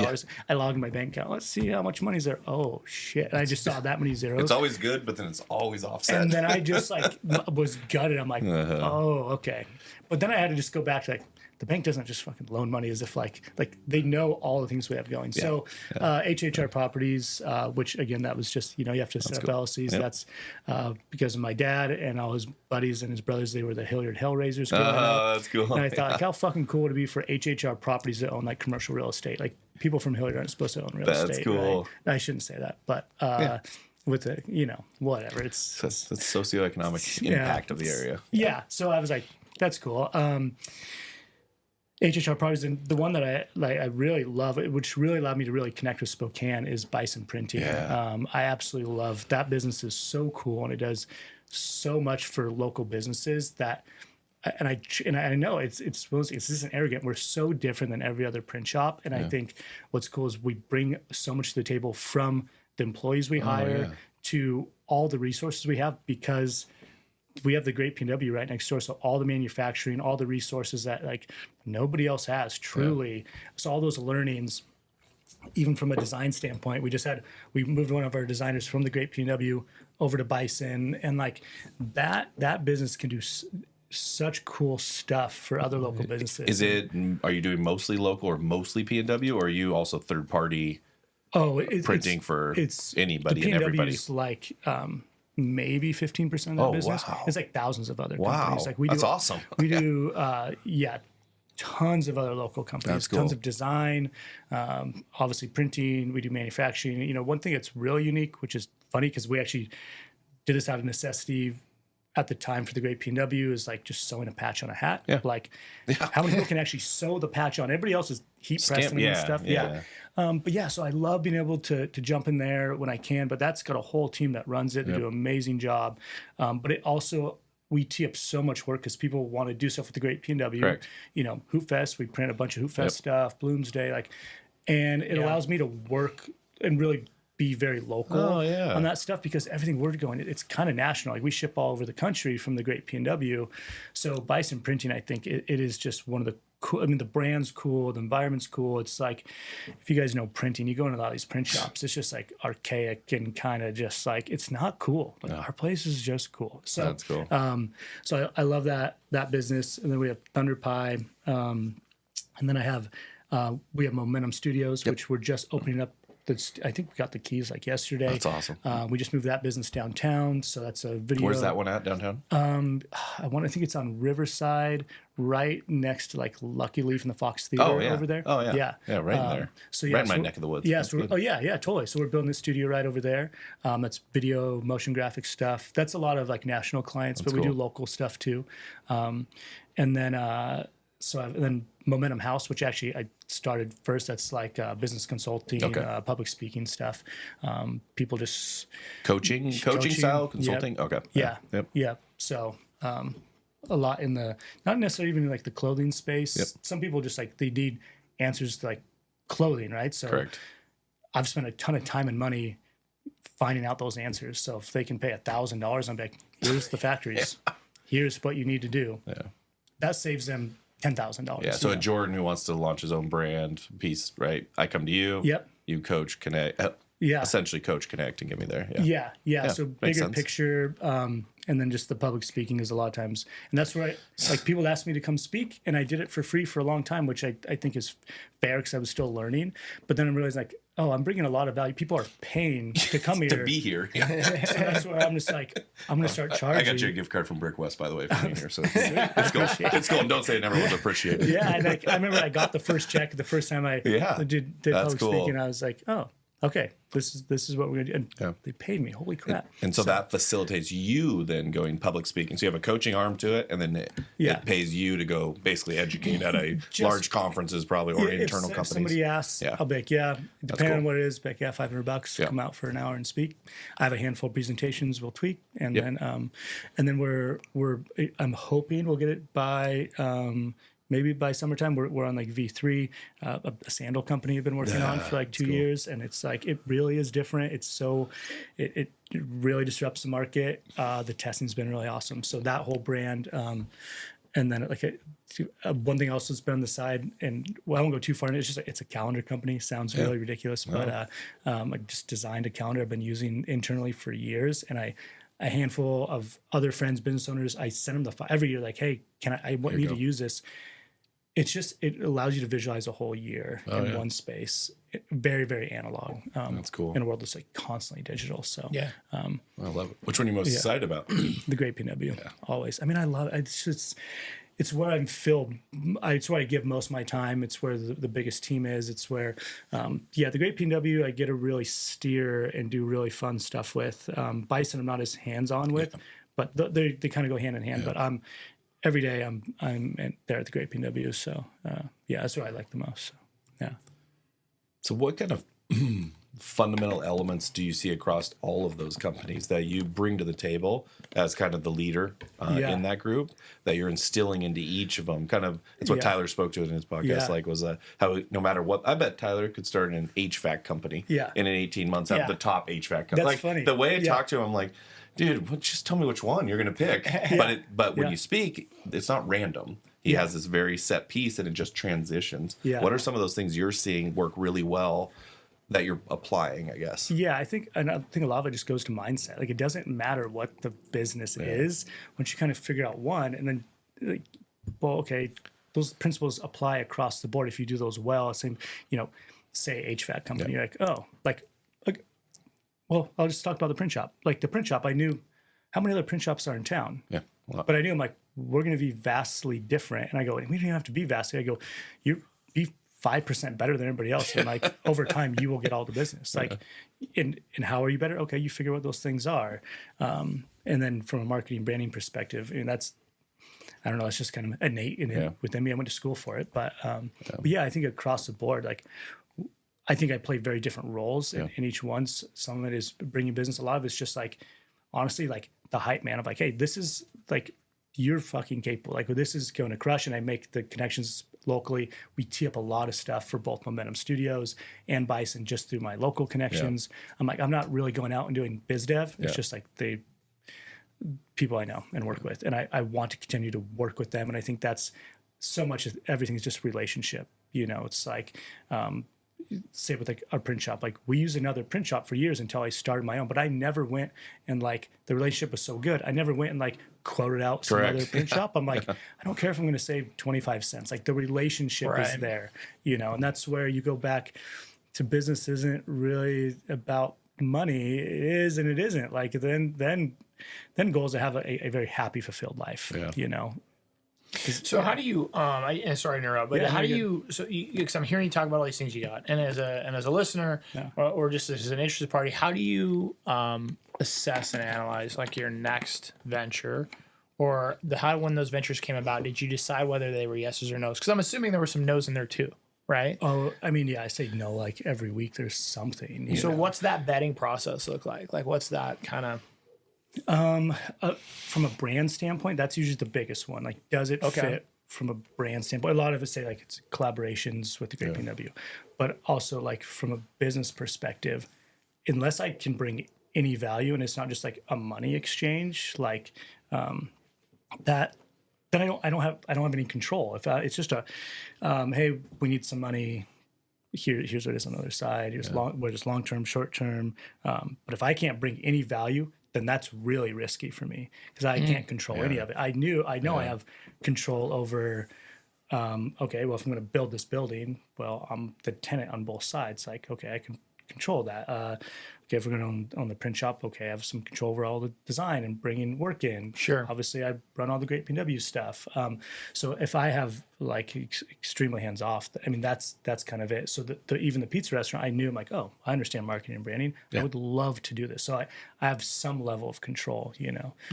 Speaker 3: I logged in my bank account. Let's see how much money's there. Oh shit! And I just saw that many zeros.
Speaker 2: It's always good, but then it's always offset.
Speaker 3: And then I just like was gutted. I'm like, oh okay. But then I had to just go back to like, the bank doesn't just fucking loan money as if like they know all the things we have going. So HHR Properties, which again, that was just, you have to set up LLCs. Yep. That's because of my dad and all his buddies and his brothers. They were the Hilliard Hellraisers.
Speaker 2: That's cool.
Speaker 3: And I thought, like, how fucking cool would it be for HHR Properties to own like commercial real estate? Like people from Hilliard aren't supposed to own real estate.
Speaker 2: That's cool.
Speaker 3: Right? I shouldn't say that, but with the, whatever. It's
Speaker 2: the socioeconomic impact of the area.
Speaker 3: Yeah. So I was like, that's cool. HHR Properties, and the one that I really love, which really allowed me to really connect with Spokane, is Bison Printing.
Speaker 2: Yeah.
Speaker 3: I absolutely love that business. Is so cool, and it does so much for local businesses that. And I know it's this isn't arrogant. We're so different than every other print shop, and I think what's cool is we bring so much to the table, from the employees we hire to all the resources we have, because we have the Great PNW right next door. So all the manufacturing, all the resources that like nobody else has, truly. So all those learnings, even from a design standpoint, we moved one of our designers from the Great PNW over to Bison, and like that business can do such cool stuff for other local businesses.
Speaker 2: Are you doing mostly local or mostly PNW, or are you also third party printing for anybody and everybody?
Speaker 3: It's like, maybe 15% of that business.
Speaker 2: Wow.
Speaker 3: It's like thousands of other companies. Like
Speaker 2: that's awesome.
Speaker 3: We do, tons of other local companies.
Speaker 2: That's cool.
Speaker 3: Tons of design, obviously printing. We do manufacturing. One thing that's really unique, which is funny because we actually did this out of necessity at the time for the Great PNW, is like just sewing a patch on a hat.
Speaker 2: Yeah.
Speaker 3: Like how many people can actually sew the patch on? Everybody else is heat pressing and stuff. So I love being able to jump in there when I can, but that's got a whole team that runs it. They do an amazing job. But it also, we tee up so much work because people want to do stuff with the Great PNW.
Speaker 2: Correct.
Speaker 3: Hoop Fest, we print a bunch of Hoop Fest stuff, Bloomsday, and it allows me to work and really be very local on that stuff, because everything we're going, it's kind of national. Like we ship all over the country from the Great PNW. So Bison Printing, I think it is just one of the cool. I mean, the brand's cool, the environment's cool. It's like, if you guys know printing, you go into a lot of these print shops, it's just like archaic and kind of just like, it's not cool. Like our place is just cool. So
Speaker 2: that's cool.
Speaker 3: So I love that business. And then we have Thunder Pie. And then we have Momentum Studios, which we're just opening up. I think we got the keys like yesterday.
Speaker 2: That's awesome.
Speaker 3: We just moved that business downtown, so that's a video.
Speaker 2: Where's that one at downtown?
Speaker 3: I think it's on Riverside, right next to like Lucky Leaf and the Fox Theater over there.
Speaker 2: Oh yeah, right in there. Right in my neck of the woods.
Speaker 3: Yeah. Totally. So we're building a studio right over there. That's video, motion graphic stuff. That's a lot of like national clients, but we do local stuff too. And then Momentum House, which actually I started first. That's like business consulting, public speaking stuff. People just
Speaker 2: coaching style consulting.
Speaker 3: Yep.
Speaker 2: Okay.
Speaker 3: Yeah. So a lot in the, not necessarily even like the clothing space.
Speaker 2: Yep.
Speaker 3: Some people just like, they need answers to like clothing, right? So
Speaker 2: correct.
Speaker 3: I've spent a ton of time and money finding out those answers. So if they can pay $1,000, I'm like, here's the factories. Here's what you need to do. Yeah. That saves them $10,000.
Speaker 2: Yeah. So a Jordan who wants to launch his own brand piece, right? I come to you.
Speaker 3: Yep.
Speaker 2: You coach, connect. Essentially coach, connect, and get me there.
Speaker 3: Yeah. So bigger picture, and then just the public speaking is a lot of times, and that's where like people ask me to come speak, and I did it for free for a long time, which I think is fair because I was still learning. But then I realized like, oh, I'm bringing a lot of value. People are paying to come here.
Speaker 2: To be here. Yeah.
Speaker 3: So that's where I'm just like, I'm going to start charging.
Speaker 2: I got you a gift card from Brick West, by the way, for being here. So it's cool. It's cool. And don't say it never was appreciated.
Speaker 3: Yeah. And like, I remember I got the first check the first time I did public speaking. I was like, oh, okay, this is what we're gonna do. And they paid me. Holy crap.
Speaker 2: And so that facilitates you then going public speaking. So you have a coaching arm to it, and then it pays you to go basically educate at a large conferences probably, or internal companies.
Speaker 3: If somebody asks, I'll be like, depending on what it is, be like, $500, come out for an hour and speak. I have a handful of presentations we'll tweak, and then I'm hoping we'll get it by maybe by summertime we're on like V3, a sandal company I've been working on for like 2 years, and it's like it really is different. It's so it really disrupts the market. The testing's been really awesome. So that whole brand, and then like one thing else that's been on the side, and I won't go too far. It's just it's a calendar company. Sounds really ridiculous, but I just designed a calendar I've been using internally for years, and a handful of other friends, business owners, I send them the file every year, like, hey, I need to use this. It's just, it allows you to visualize a whole year in one space. Very, very analog.
Speaker 4: That's cool.
Speaker 3: In a world that's like constantly digital. So
Speaker 4: I love it. Which one are you most excited about?
Speaker 3: The Great PNW, always. I mean, I love it. It's where I'm filled. It's where I give most of my time. It's where the biggest team is. It's where, the Great PNW, I get to really steer and do really fun stuff with. Bison, I'm not as hands-on with, but they kind of go hand in hand. But every day I'm there at the Great PNW. So that's what I like the most. So, yeah.
Speaker 2: So what kind of fundamental elements do you see across all of those companies that you bring to the table as kind of the leader in that group that you're instilling into each of them? Kind of, that's what Tyler spoke to in his podcast, like was how no matter what, I bet Tyler could start an HVAC company in 18 months, have the top HVAC company.
Speaker 3: That's funny.
Speaker 2: The way I talk to him, I'm like, dude, just tell me which one you're going to pick. But when you speak, it's not random. He has this very set piece and it just transitions. What are some of those things you're seeing work really well that you're applying, I guess?
Speaker 3: Yeah, I think a lot of it just goes to mindset. Like, it doesn't matter what the business is once you kind of figure out one, and then, like, well, okay, those principles apply across the board if you do those well. Same, say HVAC company, you're like, well, I'll just talk about the print shop. Like the print shop, I knew how many other print shops are in town.
Speaker 2: Yeah.
Speaker 3: But I knew, I'm like, we're going to be vastly different. And I go, we don't even have to be vastly. I go, you be 5% better than everybody else. And like, over time, you will get all the business. Like, and how are you better? Okay, you figure what those things are. And then from a marketing branding perspective, and that's, I don't know, it's just kind of innate within me. I went to school for it. But I think across the board, like, I think I play very different roles in each one. Some of it is bringing business. A lot of it's just like, honestly, like the hype man of like, hey, this is like, you're fucking capable. Like, this is going to crush. And I make the connections locally. We tee up a lot of stuff for both Momentum Studios and Bison just through my local connections. I'm like, I'm not really going out and doing biz dev. It's just like the people I know and work with. And I want to continue to work with them. And I think that's so much of everything is just relationship. It's like, say with like our print shop, like we used another print shop for years until I started my own, but I never went and like the relationship was so good. I never went and like quoted out some other print shop. I'm like, I don't care if I'm going to save 25 cents. Like the relationship is there, and that's where you go back to business isn't really about money. It is, and it isn't. Like then goals to have a very happy, fulfilled life,
Speaker 1: So how do you? Sorry to interrupt, but how do you? So, because I'm hearing you talk about all these things you got, and as a listener, or just as an interested party, how do you assess and analyze like your next venture, or when those ventures came about? Did you decide whether they were yeses or nos? Because I'm assuming there were some nos in there too, right? Oh,
Speaker 3: I mean, I say no like every week. There's something.
Speaker 1: So what's that vetting process look like? Like, what's that kind of?
Speaker 3: From a brand standpoint, that's usually the biggest one. Like, does it fit from a brand standpoint? A lot of us say like it's collaborations with the Great PNW, but also like from a business perspective, unless I can bring any value and it's not just like a money exchange, like that, then I don't have any control. If it's just hey, we need some money. Here's what it is on the other side. Here's what is long term, short term. But if I can't bring any value, then that's really risky for me because I can't control any of it. I know I have control over, okay, well, if I'm going to build this building, well, I'm the tenant on both sides. Like, okay, I can control that. Okay, if we're going to own the print shop, okay, I have some control over all the design and bringing work in.
Speaker 1: Sure.
Speaker 3: Obviously, I run all the Great PNW stuff. So if I have like extremely hands off, I mean, that's kind of it. So even the pizza restaurant, I knew, I'm like, oh, I understand marketing and branding. I would love to do this. So I have some level of control,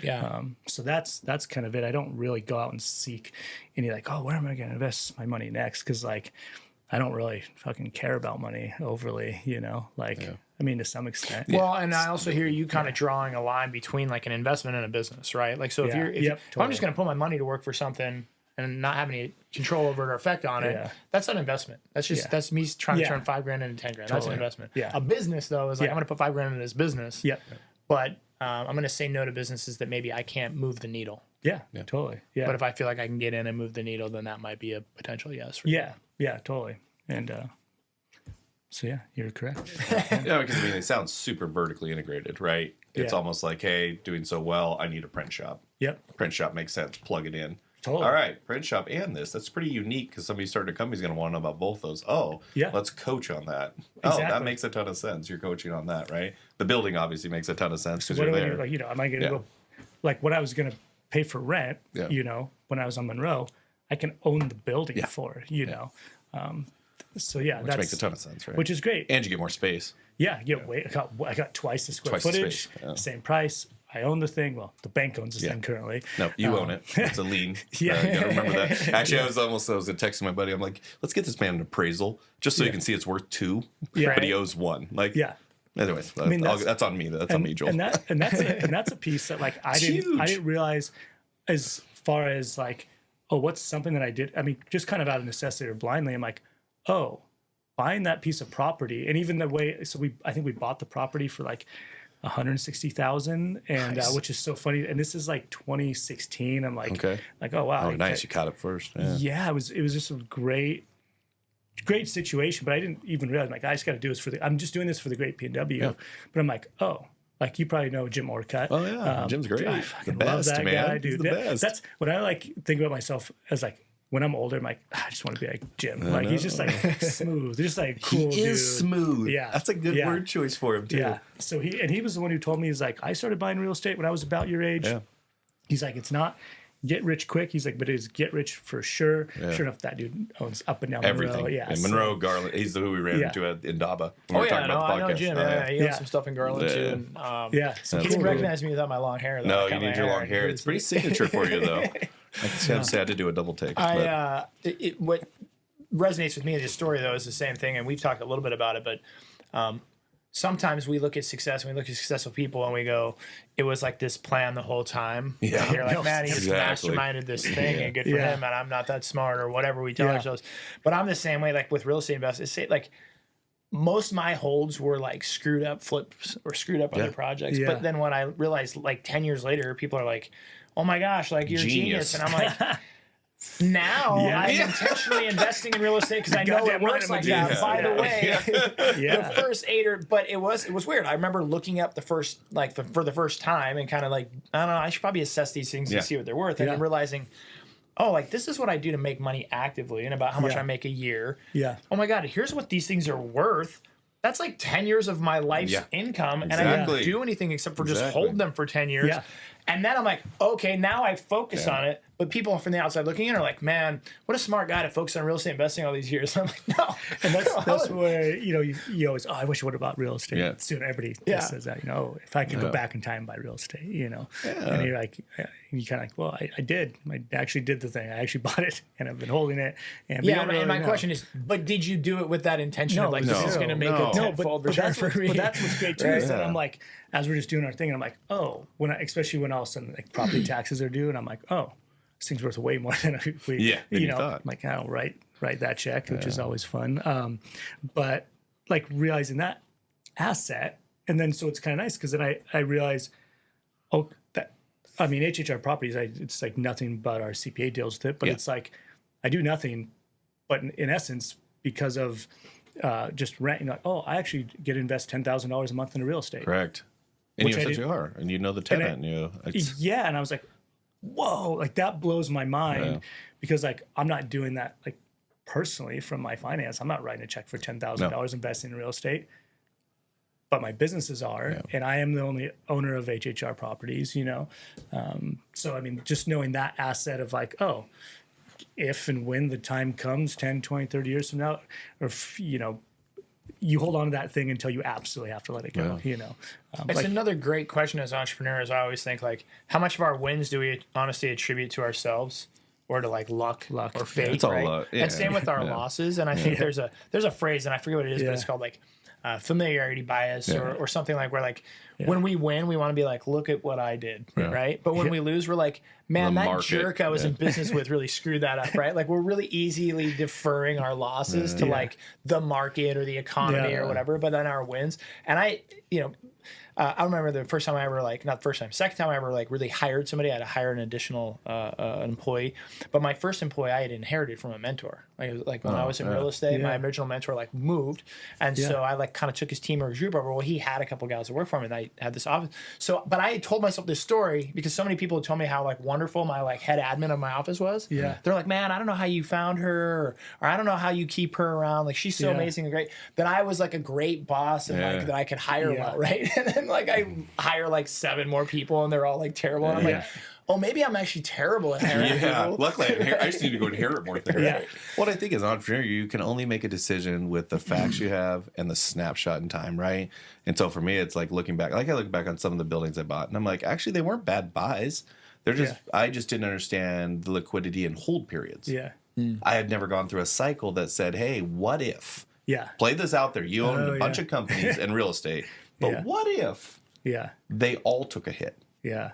Speaker 1: Yeah.
Speaker 3: So that's kind of it. I don't really go out and seek any like, oh, where am I going to invest my money next? Because like, I don't really fucking care about money overly, I mean, to some extent.
Speaker 1: Well, and I also hear you kind of drawing a line between like an investment and a business, right? Like, so if I'm just going to put my money to work for something, and not having any control over it or effect on it, that's an investment. That's just that's me trying to turn $5,000 into $10,000. Totally. That's an investment. Yeah. A business though is like I'm going to put $5,000 in this business. Yeah. But I'm going to say no to businesses that maybe I can't move the needle.
Speaker 3: Yeah, totally. Yeah.
Speaker 1: But if I feel like I can get in and move the needle, then that might be a potential yes. For
Speaker 3: yeah, totally. And so yeah, you're correct.
Speaker 2: Yeah, because I mean, it sounds super vertically integrated, right? It's almost like, hey, doing so well, I need a print shop.
Speaker 3: Yep.
Speaker 2: Print shop makes sense. Plug it in.
Speaker 3: Totally.
Speaker 2: All right, print shop and this. That's pretty unique because somebody starting a company is going to want to know about both those. Oh, let's coach on that. Exactly. Oh, that makes a ton of sense. You're coaching on that, right? The building obviously makes a ton of sense because you're there.
Speaker 3: Like, am I going to go, like what I was going to pay for rent, when I was on Monroe, I can own the building for, so yeah,
Speaker 2: which makes a ton of sense, right?
Speaker 3: Which is great.
Speaker 2: And you get more space.
Speaker 3: Yeah, I got twice the square footage, same price. I own the thing. Well, the bank owns the thing currently.
Speaker 2: No, you own it. It's a lien. You gotta remember that. Actually, I was texting my buddy. I'm like, let's get this man an appraisal just so you can see it's worth 2, but he owes 1. Like, anyways, I mean, that's on me. That's on me, Joel.
Speaker 3: And that's a piece that like I didn't realize as far as like, oh, what's something that I did? I mean, just kind of out of necessity or blindly, I'm like, oh, buying that piece of property, and even the way. So I think we bought the property for like $160,000, and which is so funny. And this is like 2016. I'm like, oh wow,
Speaker 2: nice, you caught it first.
Speaker 3: Yeah, it was just a great situation. But I didn't even realize like I just got to do this I'm just doing this for the Great PNW. Yeah. But I'm like, oh. Like you probably know Jim Orcutt.
Speaker 2: Oh yeah, Jim's great.
Speaker 3: I fucking love that guy, dude.
Speaker 2: He's the best.
Speaker 3: That's what I like think about myself as like when I'm older. I'm like, I just want to be like Jim. Like he's just like smooth, just like cool. He is
Speaker 2: smooth. Yeah, that's a good word choice for him too. Yeah.
Speaker 3: So he was the one who told me, he's like, I started buying real estate when I was about your age. Yeah. He's like, it's not get rich quick. He's like, but it is get rich for sure. Yeah. Sure enough, that dude owns up and down
Speaker 2: everything.
Speaker 3: Monroe. Yeah,
Speaker 2: and Monroe, Garland. He's who we ran into in Daba.
Speaker 1: I know Jim. He owns some stuff in Garland too. And, he didn't recognize me without my long hair. Though.
Speaker 2: No, you need your long hair. It's pretty signature for you though. I had to do a double take.
Speaker 1: What resonates with me in this story though is the same thing, and we've talked a little bit about it, but. Sometimes we look at success and we look at successful people and we go, it was like this plan the whole time. Yeah. And you're like, man, he just masterminded this thing and good for him. And I'm not that smart or whatever we tell ourselves. But I'm the same way, like with real estate investors. Say like most of my holds were like screwed up flips or screwed up other projects. Yeah. But then when I realized like 10 years later, people are like, oh my gosh, like you're a genius. And I'm like, now I'm intentionally investing in real estate because I know it works like that. By the way, the first 8 but it was weird. I remember looking up the first for the first time and kind of like, I don't know, I should probably assess these things and see what they're worth. And then realizing, oh, like this is what I do to make money actively and about how much I make a year. Yeah. Oh my God, here's what these things are worth. That's like 10 years of my life's income. And I didn't do anything except for just hold them for 10 years. Yeah. And then I'm like, okay, now I focus on it. But people from the outside looking in are like, man, what a smart guy to focus on real estate investing all these years. And I'm like, no. And
Speaker 3: that's where, you always, I wish I would have bought real estate. Yeah. Soon everybody says that, if I could go back in time and buy real estate, And you're like, you kind of like, well, I did. I actually did the thing. I actually bought it and I've been holding it. And
Speaker 1: and my question is, but did you do it with that intention of like, this is going to make a tenfold return for me?
Speaker 3: But that's what's great too, is that I'm like, as we're just doing our thing, and I'm like, oh, especially when all of a sudden like property taxes are due, and I'm like, oh, this thing's worth way more than you thought. I'm like, I'll write that check, which is always fun. But like realizing that asset, and then so it's kind of nice because then I realize, HHR properties, it's like nothing but our CPA deals with it, but it's like I do nothing, but in essence, because of just rent, I actually get to invest $10,000 a month into real estate.
Speaker 2: Correct. And you said you are, and you know the tenant.
Speaker 3: And I was like, whoa, like that blows my mind because like I'm not doing that like personally from my finance. I'm not writing a check for $10,000 investing in real estate, but my businesses are, and I am the only owner of HHR properties, So, I mean, just knowing that asset of like, oh, if and when the time comes 10, 20, 30 years from now, or, you hold on to that thing until you absolutely have to let it go,
Speaker 1: It's another great question as entrepreneurs. I always think like, how much of our wins do we honestly attribute to ourselves or to like luck or fate?
Speaker 2: It's all luck.
Speaker 1: And same with our losses. And I think there's a phrase, and I forget what it is, but it's called like, familiarity bias or something like where like when we win, we want to be like, look at what I did, right? But when we lose, we're like, man, that jerk I was in business with really screwed that up, right? Like we're really easily deferring our losses to like the market or the economy or whatever, but then our wins. And I remember the first time I ever not the first time, second time I ever really hired somebody. I had to hire an additional employee, but my first employee I had inherited from a mentor. Like it was like when I was in real estate, my original mentor moved, and so I kind of took his team or his group over. Well, he had a couple guys that worked for him, and I had this office. So, but I had told myself this story because so many people had told me how wonderful my head admin of my office was. Yeah, they're like, man, I don't know how you found her, or I don't know how you keep her around. Like she's so amazing and great. That I was like a great boss and that I could hire well, right? And then I hire 7 more people and they're all terrible. And I'm like, oh, maybe I'm actually terrible at hiring people.
Speaker 2: Luckily, I just need to go inherit more things. What I think as an entrepreneur, you can only make a decision with the facts you have and the snapshot in time, right? And so for me, it's like looking back. I look back on some of the buildings I bought, and I'm like, actually, they weren't bad buys. They're just I just didn't understand the liquidity and hold periods. Yeah, I had never gone through a cycle that said, hey, what if? Yeah, play this out there. You own a bunch of companies and real estate, but what if? Yeah, they all took a hit. Yeah.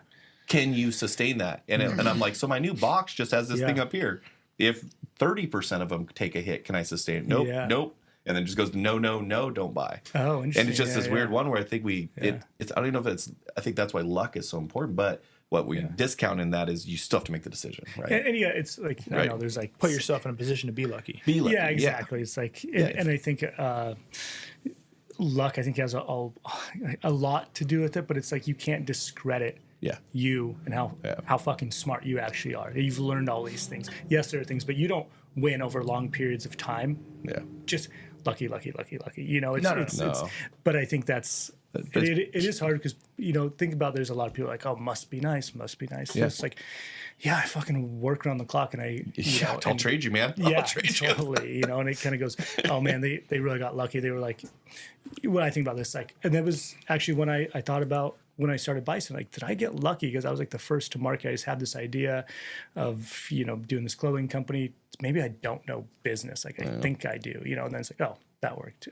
Speaker 2: Can you sustain that? And I'm like, so my new box just has this thing up here. If 30% of them take a hit, can I sustain it? Nope, nope. And then just goes, no, don't buy. Oh, interesting. And it's just this weird one where I think it's, I don't even know if it's, I think that's why luck is so important. But what we discount in that is you still have to make the decision, right?
Speaker 3: And it's like, I know there's
Speaker 1: put yourself in a position to be lucky.
Speaker 3: Be lucky. Yeah, exactly. Yeah. It's like, and I think, luck, I think, has a lot to do with it, but it's like you can't discredit you and how fucking smart you actually are. You've learned all these things. Yes, there are things, but you don't win over long periods of time. Yeah, just lucky. It's but I think that's it is hard because think about there's a lot of people like, oh, must be nice. Yeah. It's like, I fucking work around the clock and
Speaker 2: I'll trade you, man. I'll trade
Speaker 3: totally. And it kind of goes, oh man, they really got lucky. They were like, when I think about this, and that was actually when I thought about when I started Bison, did I get lucky? Because I was the first to market. I just had this idea of, doing this clothing company. Maybe I don't know business. I think I do, and then it's like, oh, that worked.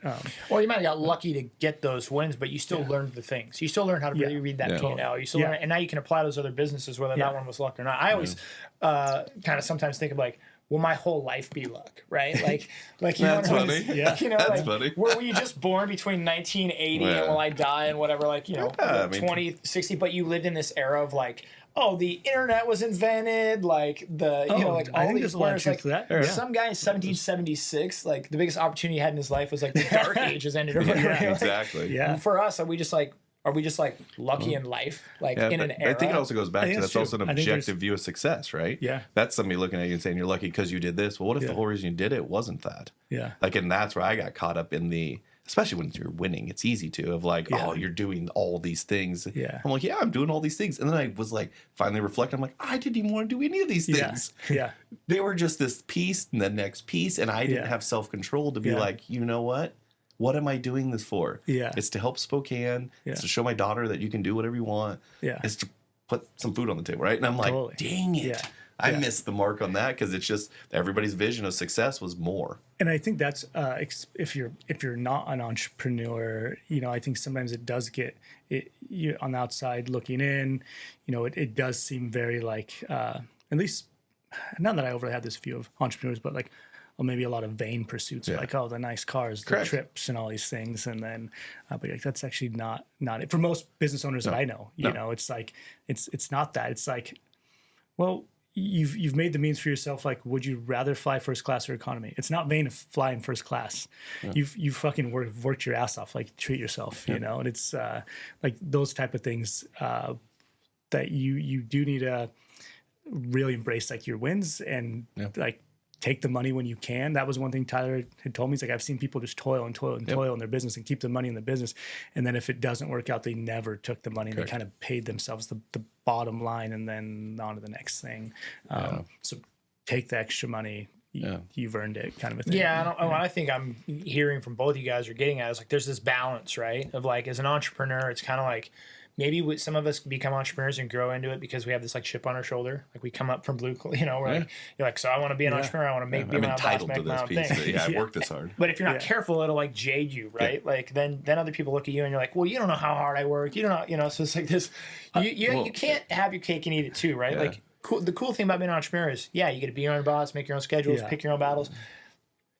Speaker 1: Well, you might have got lucky to get those wins, but you still learned the things. You still learned how to really read that P&L. You still learn, and now you can apply those other businesses, whether that one was luck or not. I always kind of sometimes think of will my whole life be luck, right? Like
Speaker 2: that's funny.
Speaker 1: That's funny. Were you just born between 1980 and will I die and whatever, 2060, but you lived in this era of oh, the internet was invented, all
Speaker 3: I think
Speaker 1: these
Speaker 3: words,
Speaker 1: to that. Some guy in 1776, the biggest opportunity he had in his life was the Dark Ages ended or whatever.
Speaker 2: Exactly.
Speaker 1: For us, are we just lucky in life, in an era?
Speaker 2: I think it also goes back to that's also an objective view of success, right? Yeah. That's somebody looking at you and saying you're lucky because you did this. Well, what if the whole reason you did it wasn't that? Yeah. And that's where I got caught up in especially when you're winning, it's easy to oh, you're doing all these things. Yeah. I'm like, I'm doing all these things. And then I was finally reflecting. I'm like, I didn't even want to do any of these things. Yeah. They were just this piece and the next piece. And I didn't have self-control to be you know what? What am I doing this for? Yeah. It's to help Spokane. Yeah. It's to show my daughter that you can do whatever you want. Yeah. It's to put some food on the table, right? And I'm like, dang it. Yeah. I missed the mark on that because it's just everybody's vision of success was more.
Speaker 3: And I think that's if you're not an entrepreneur, I think sometimes it does get you on the outside looking in. It does seem very at least not that I overly had this view of entrepreneurs, but maybe a lot of vain pursuits, the nice cars, the trips, and all these things, and then but that's actually not it for most business owners that I know. It's it's not that. It's well, you've made the means for yourself. Would you rather fly first class or economy? It's not vain of flying first class. Yeah. You've fucking worked your ass off. Treat yourself. And it's those type of things that you do need to really embrace your wins and take the money when you can. That was one thing Tyler had told me. He's I've seen people just toil in their business and keep the money in the business. And then if it doesn't work out, they never took the money. Correct. And they kind of paid themselves the bottom line and then on to the next thing. So take the extra money. You've earned it, kind of a thing.
Speaker 1: Yeah, I think I'm hearing from both you guys are getting at is there's this balance, right? Of as an entrepreneur, it's kind of maybe some of us become entrepreneurs and grow into it because we have this like chip on our shoulder. Like we come up from blue, we're like, you're like, so I want to be an entrepreneur. I want to be
Speaker 2: I'm
Speaker 1: my own boss,
Speaker 2: entitled
Speaker 1: make
Speaker 2: to
Speaker 1: my
Speaker 2: this
Speaker 1: own
Speaker 2: piece.
Speaker 1: thing.
Speaker 2: I worked this hard.
Speaker 1: But if you're not careful, it'll like jade you, right? Like then other people look at you and you're like, well, you don't know how hard I work. You don't know, so it's like this. You can't have your cake and eat it too, right? Like the cool thing about being an entrepreneur is, you get to be your own boss, make your own schedules, pick your own battles.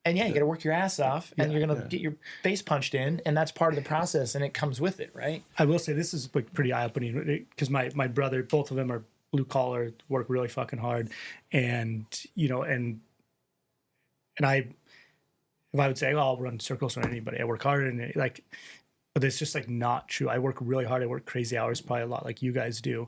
Speaker 1: And you got to work your ass off, and you're going to get your face punched in, and that's part of the process, and it comes with it, right?
Speaker 3: I will say this is like pretty eye-opening because my brother, both of them are blue collar, work really fucking hard, and and if I would say, I'll run circles on anybody, I work hard, and like, but it's just like not true. I work really hard. I work crazy hours, probably a lot like you guys do.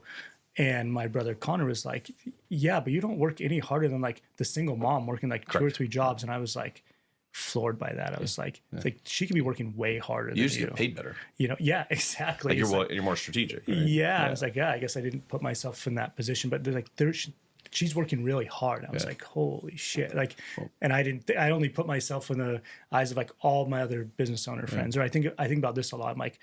Speaker 3: And my brother Connor was like, yeah, but you don't work any harder than like the single mom working like 2 or 3 jobs. And I was like floored by that. I was like, it's like she could be working way harder than you.
Speaker 2: You just get paid better.
Speaker 3: Yeah, exactly.
Speaker 2: Like you're more strategic. Right?
Speaker 3: Yeah. I was like, I guess I didn't put myself in that position, but they're like, she's working really hard. I was like, holy shit. Like, and I only put myself in the eyes of like all my other business owner friends, or I think about this a lot. I'm like,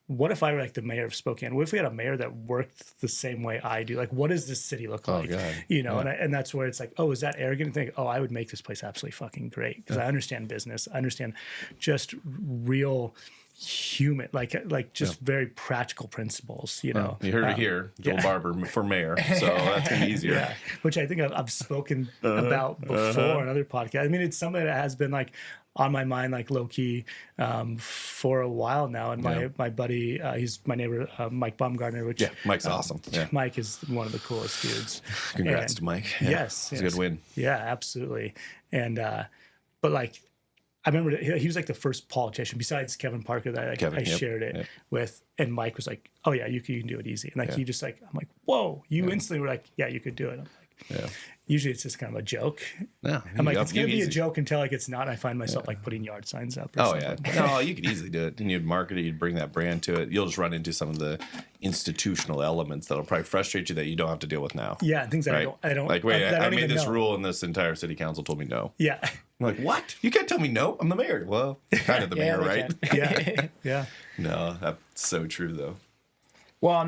Speaker 3: what if I were like the mayor of Spokane? What if we had a mayor that worked the same way I do? Like, what does this city look like?
Speaker 2: God.
Speaker 3: And that's where it's like, oh, is that arrogant? Think, I would make this place absolutely fucking great because I understand business. I understand just real human, like just very practical principles. You heard
Speaker 2: it here, Joel Barbour for mayor, so that's gonna be easier.
Speaker 3: Which I think I've spoken about before on other podcasts. I mean, it's something that has been like on my mind, like low key, for a while now. And my buddy, he's my neighbor, Mike Baumgartner. Which
Speaker 2: Mike's awesome. Yeah.
Speaker 3: Mike is one of the coolest dudes.
Speaker 2: Congrats to Mike. Yeah.
Speaker 3: Yes,
Speaker 2: it's a good win.
Speaker 3: Yeah, absolutely. And but like, I remember he was like the first politician besides Kevin Parker that I shared it with, and Mike was like, "Oh yeah, you can do it easy." And like he just like, I'm like, "Whoa!" You instantly were like, "Yeah, you could do it." I'm like, usually it's just kind of a joke.
Speaker 2: No,
Speaker 3: I'm like, it's gonna be a joke until like it's not. And I find myself like putting yard signs up. Or something.
Speaker 2: No, you could easily do it. And you'd market it, you'd bring that brand to it. You'll just run into some of the institutional elements that'll probably frustrate you that you don't have to deal with now.
Speaker 3: Yeah, things that I don't.
Speaker 2: Like, wait, I made this
Speaker 3: know.
Speaker 2: rule, and this entire city council told me no.
Speaker 3: Yeah.
Speaker 2: I'm like, what? You can't tell me no. I'm the mayor. Well, kind of the mayor, right?
Speaker 3: Yeah.
Speaker 2: No, that's so true, though.
Speaker 1: Well, and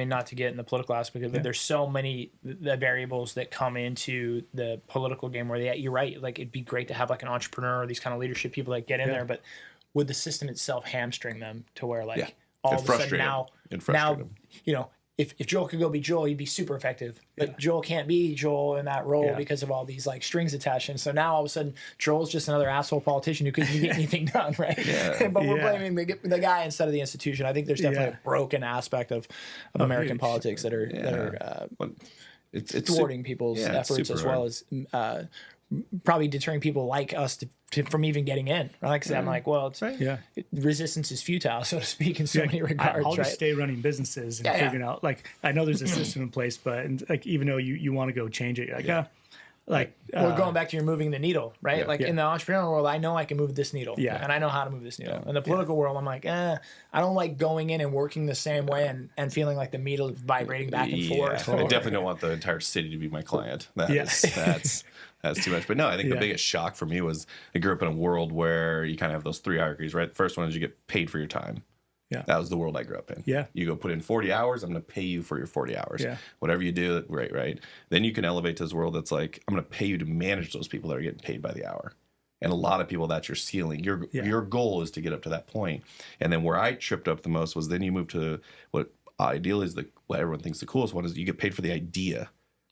Speaker 1: not to get in the political aspect of it, there's so many the variables that come into the political game where you're right. Like, it'd be great to have like an entrepreneur or these kind of leadership people that get in there, but would the system itself hamstring them to where like all of a sudden now, if Joel could go be Joel, he'd be super effective. But Joel can't be Joel in that role because of all these like strings attached. And so now all of a sudden, Joel's just another asshole politician who couldn't get anything done, right? Yeah. But we're blaming the guy instead of the institution. I think there's definitely a broken aspect of American politics that are it's thwarting people's efforts as well as probably deterring people like us from even getting in. Like I said, I'm like, well, resistance is futile, so to speak, in so many regards.
Speaker 3: I'll just stay running businesses and figuring out. Like, I know there's a system in place, but like even though you want to go change it, you're like,
Speaker 1: we're going back to you're moving the needle, right? Like in the entrepreneurial world, I know I can move this needle, and I know how to move this needle. In the political world, I'm like, I don't like going in and working the same way and feeling like the needle is vibrating back and forth.
Speaker 2: I definitely don't want the entire city to be my client. That's too much. But no, I think the biggest shock for me was I grew up in a world where you kind of have those 3 hierarchies, right? The first one is you get paid for your time. Yeah. That was the world I grew up in. Yeah. You go put in 40 hours, I'm going to pay you for your 40 hours. Yeah. Whatever you do, right. Then you can elevate to this world that's like, I'm going to pay you to manage those people that are getting paid by the hour. And a lot of people, that's your ceiling. Your goal is to get up to that point. And then where I tripped up the most was then you move to what ideally is what everyone thinks the coolest one is you get paid for the idea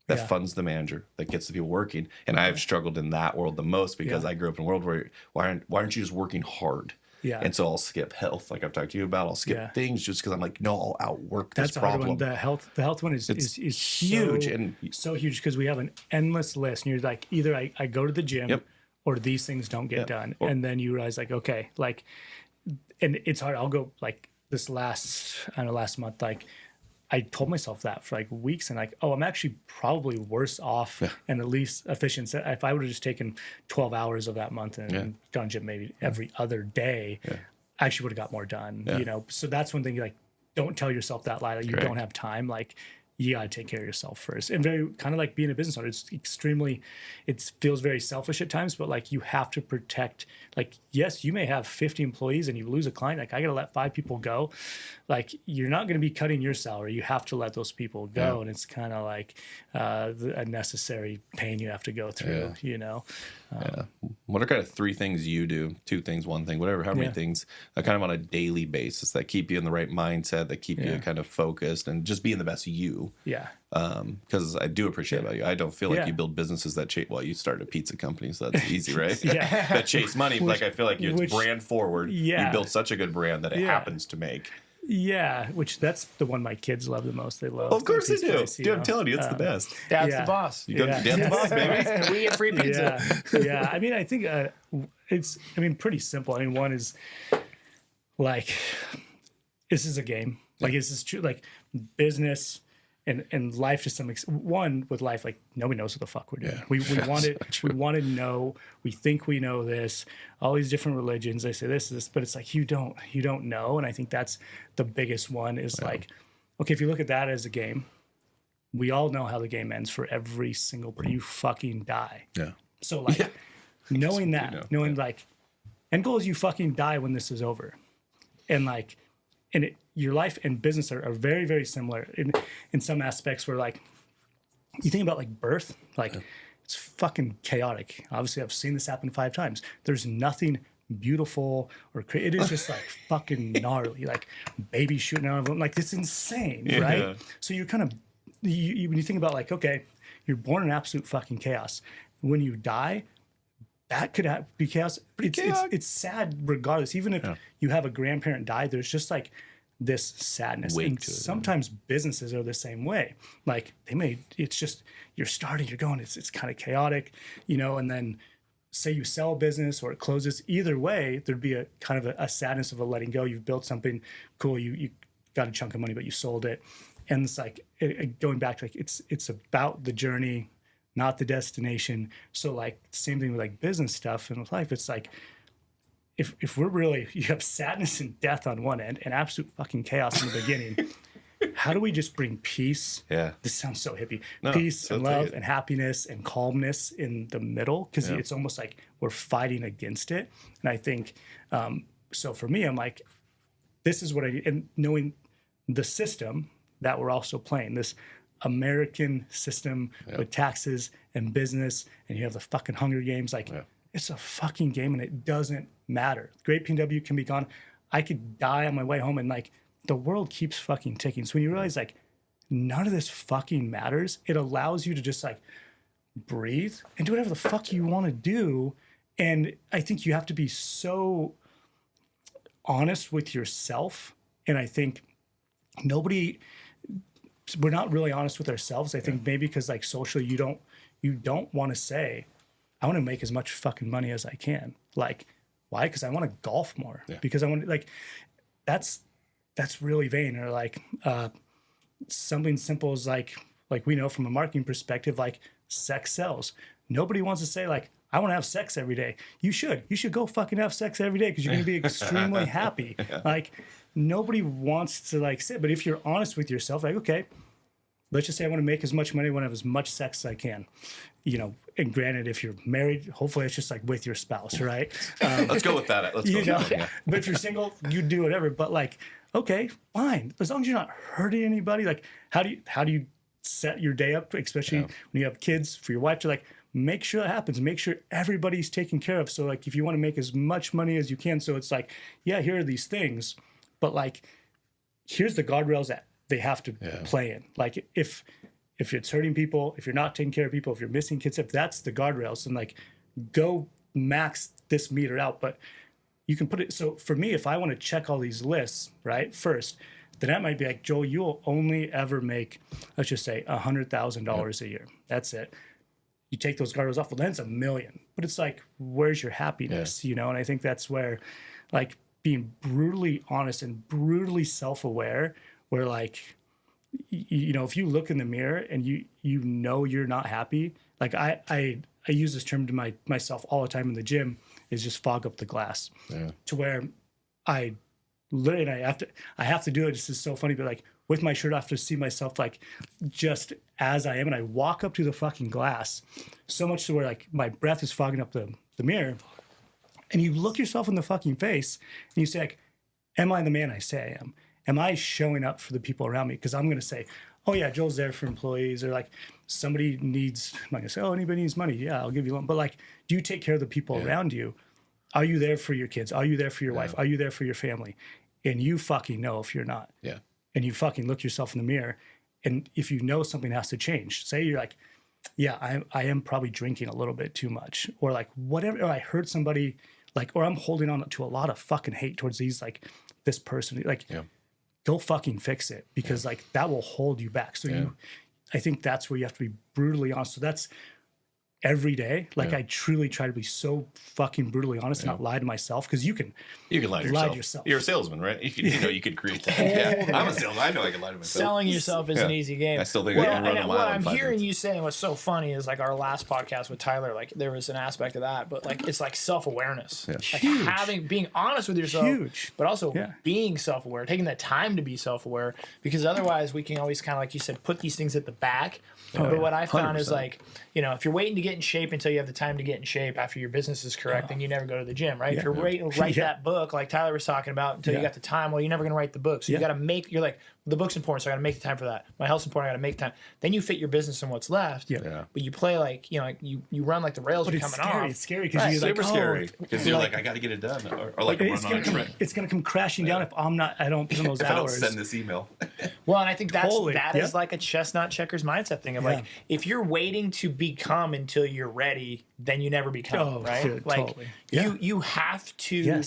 Speaker 2: that funds the manager, that gets the people working. And I've struggled in that world the most because I grew up in a world where why aren't you just working hard? Yeah. And so I'll skip health, like I've talked to you about. I'll skip things just because I'm like, no, I'll outwork this problem.
Speaker 3: The health one is
Speaker 2: huge
Speaker 3: so huge because we have an endless list. And you're like, either I go to the gym or these things don't get done. And then you realize like, okay, like, and it's hard. I'll go like this last month, like, I told myself that for like weeks and like, I'm actually probably worse off and at least efficient. If I would have just taken 12 hours of that month and gone to gym maybe every other day, I actually would have got more done, So that's one thing, like, don't tell yourself that lie that you don't have time. Like, you got to take care of yourself first. And very kind of like being a business owner, it feels very selfish at times, but like you have to protect, like, yes, you may have 50 employees and you lose a client. Like I got to let 5 people go. Like you're not going to be cutting your salary. You have to let those people go. Yeah. And it's kind of like a necessary pain you have to go through, you know?
Speaker 2: What are kind of 3 things you do, 2 things, 1 thing, whatever, how many things kind of on a daily basis that keep you in the right mindset, that keep you kind of focused and just being the best you?
Speaker 3: Yeah.
Speaker 2: Because I do appreciate about you. I don't feel like you build businesses that chase. Well, you started a pizza company, so that's easy, right? That chase money. Like I feel like it's brand forward. You built such a good brand that it happens to make.
Speaker 3: Yeah, which that's the one my kids love the most. They love.
Speaker 2: Of course they do. Dude, I'm telling you, it's the best.
Speaker 1: Dad's the boss.
Speaker 2: You go to Dad's the boss, baby.
Speaker 1: We get free pizza.
Speaker 3: Yeah. I mean, I think it's pretty simple. I mean, one is like, this is a game. Like, this is true. Like, business and life to some extent. One, with life, like, nobody knows what the fuck we're doing. We want to know. We think we know this. All these different religions, they say this, but it's like you don't know. And I think that's the biggest one is like, okay, if you look at that as a game, we all know how the game ends for every single person. You fucking die. Yeah. So like knowing that, like, end goal is you fucking die when this is over. And like, your life and business are very, very similar in some aspects where like, you think about like birth, like it's fucking chaotic. Obviously I've seen this happen 5 times. There's nothing beautiful or it is just like fucking gnarly, like babies shooting out of them. Like it's insane, right? So you're kind of, when you think about like, okay, you're born in absolute fucking chaos. When you die, that could be chaos. It's sad regardless. Even if you have a grandparent die, there's just like this sadness. And sometimes businesses are the same way. Like it's just, you're starting, you're going, it's kind of chaotic, you know, and then say you sell a business or it closes. Either way, there'd be a kind of a sadness of a letting go. You've built something cool. You got a chunk of money, but you sold it. And it's like going back to like, it's about the journey, not the destination. So like same thing with like business stuff and with life. It's like, if we're really, you have sadness and death on one end and absolute fucking chaos in the beginning, how do we just bring peace? Yeah. This sounds so hippie. Peace and love and happiness and calmness in the middle. Cause it's almost like we're fighting against it. And I think, so for me, I'm like, this is what I need. And knowing the system that we're also playing, this American system with taxes and business, and you have the fucking Hunger Games, like it's a fucking game and it doesn't matter. Great PNW can be gone. I could die on my way home and like the world keeps fucking ticking. So when you realize like none of this fucking matters, it allows you to just like breathe and do whatever the fuck you want to do. And I think you have to be so honest with yourself. And I think we're not really honest with ourselves. I think maybe because like socially you don't want to say, I want to make as much fucking money as I can. Like, why? Because I want to golf more. Because I want to, like, that's really vain. Or like something simple as like we know from a marketing perspective, like sex sells. Nobody wants to say like, I want to have sex every day. You should go fucking have sex every day because you're going to be extremely happy. Like nobody wants to like say, but if you're honest with yourself, like, okay, let's just say I want to make as much money, I want to have as much sex as I can. You know, and granted, if you're married, hopefully it's just like with your spouse, right?
Speaker 2: Let's go with that. Let's go with that.
Speaker 3: But if you're single, you do whatever. But like, okay, fine. As long as you're not hurting anybody, like how do you set your day up, especially when you have kids, for your wife to like make sure that happens, make sure everybody's taken care of. So like if you want to make as much money as you can, so it's like, yeah, here are these things, but like here's the guardrails that they have to play in. Like if it's hurting people, if you're not taking care of people, if you're missing kids, if that's the guardrails, then like go max this meter out. But you can put it, so for me, if I want to check all these lists, right, first, then that might be like, Joel, you will only ever make, let's just say $100,000 a year. That's it. You take those guardrails off, well, then it's $1 million. But it's like, where's your happiness, you know? And I think that's where like being brutally honest and brutally self-aware, where like, you know, if you look in the mirror and you know you're not happy, like I use this term to myself all the time in the gym, is just fog up the glass to where I literally, and I have to do it. This is so funny, but like with my shirt off to see myself like just as I am. And I walk up to the fucking glass so much to where like my breath is fogging up the mirror. And you look yourself in the fucking face and you say like, am I the man I say I am? Am I showing up for the people around me? Because I'm going to say, oh yeah, Joel's there for employees, or like somebody needs, I'm not going to say, oh, anybody needs money. Yeah, I'll give you loan. But like, do you take care of the people around you? Are you there for your kids? Are you there for your wife? Are you there for your family? And you fucking know if you're not.
Speaker 4: Yeah.
Speaker 3: And you fucking look yourself in the mirror. And if you know something has to change, say you're like, yeah, I am probably drinking a little bit too much, or like whatever, or I hurt somebody, like, or I'm holding on to a lot of fucking hate towards this person. Like, go fucking fix it, because like that will hold you back. So I think that's where you have to be brutally honest. So that's every day. Like I truly try to be so fucking brutally honest and not lie to myself, because you can
Speaker 2: lie to yourself. You're a salesman, right? You could create that. I'm a salesman. I know I can lie to myself.
Speaker 1: Selling yourself is an easy game.
Speaker 2: I still think I can run a mile.
Speaker 1: What I'm hearing you saying, what's so funny is like our last podcast with Tyler, like there was an aspect of that, but like it's like self-awareness. Like being honest with yourself, but also being self-aware, taking that time to be self-aware, because otherwise we can always kind of, like you said, put these things at the back. But what I found 100%. Is like, if you're waiting to get in shape until you have the time to get in shape after your business is correct, then you never go to the gym, right? If you're waiting to write that book, like Tyler was talking about, until you got the time, well, you're never going to write the book. So you got to you're like, the book's important, so I got to make the time for that. My health's important, I got to make time. Then you fit your business in what's left. But you play like, like you run like the rails are coming off.
Speaker 3: It's scary because you're
Speaker 2: super
Speaker 3: like,
Speaker 2: scary, because you're like, I got to get it done, or like
Speaker 3: it's going to come crashing down if I don't put in those
Speaker 2: if
Speaker 3: hours.
Speaker 2: I don't send this email.
Speaker 1: Well, and I think that is like a chestnut checkers mindset thing of like, if you're waiting to become until you're ready, then you never become, right?
Speaker 3: Dude,
Speaker 1: like
Speaker 3: totally.
Speaker 1: you have to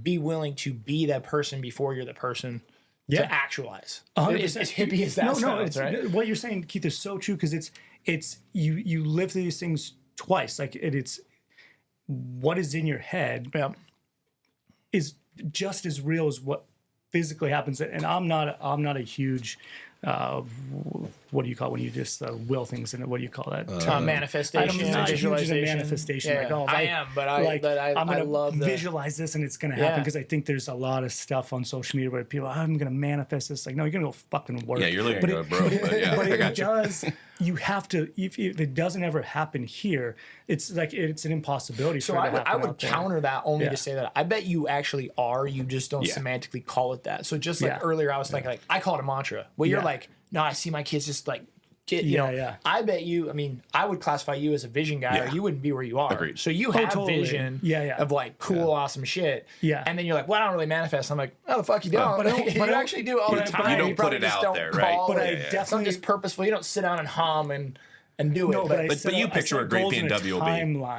Speaker 1: be willing to be that person before you're the person to actualize. As hippie as that sounds, right?
Speaker 3: What you're saying, Keith, is so true, because it's you live through these things twice. Like it's what is in your head is just as real as what physically happens. And I'm not a huge what do you call it when you just will things, and what do you call that?
Speaker 1: Manifestation.
Speaker 3: I'm not huge into manifestation. Like,
Speaker 1: I am, but I love
Speaker 3: visualize this and it's going to happen, because I think there's a lot of stuff on social media where people, I'm going to manifest this. Like, no, you're going to go fucking work.
Speaker 2: Yeah, you're looking at bro. But
Speaker 3: it does. You have to. If it doesn't ever happen here, it's like it's an impossibility.
Speaker 1: So I would counter that only to say that I bet you actually are. You just don't semantically call it that. So just like earlier, I was thinking like I call it a mantra. Well, you're like, no, I see my kids just like get, I bet you, I mean, I would classify you as a vision guy, or you wouldn't be where you are.
Speaker 2: Agreed.
Speaker 1: So you have vision of like cool, awesome shit.
Speaker 3: Yeah.
Speaker 1: And then you're like, well, I don't really manifest. I'm like, oh, the fuck you don't. But you actually do all the time.
Speaker 2: You don't put it out there, right?
Speaker 3: But I definitely,
Speaker 1: it's not just purposeful. You don't sit down and hum and do it.
Speaker 2: But you picture a great PNW will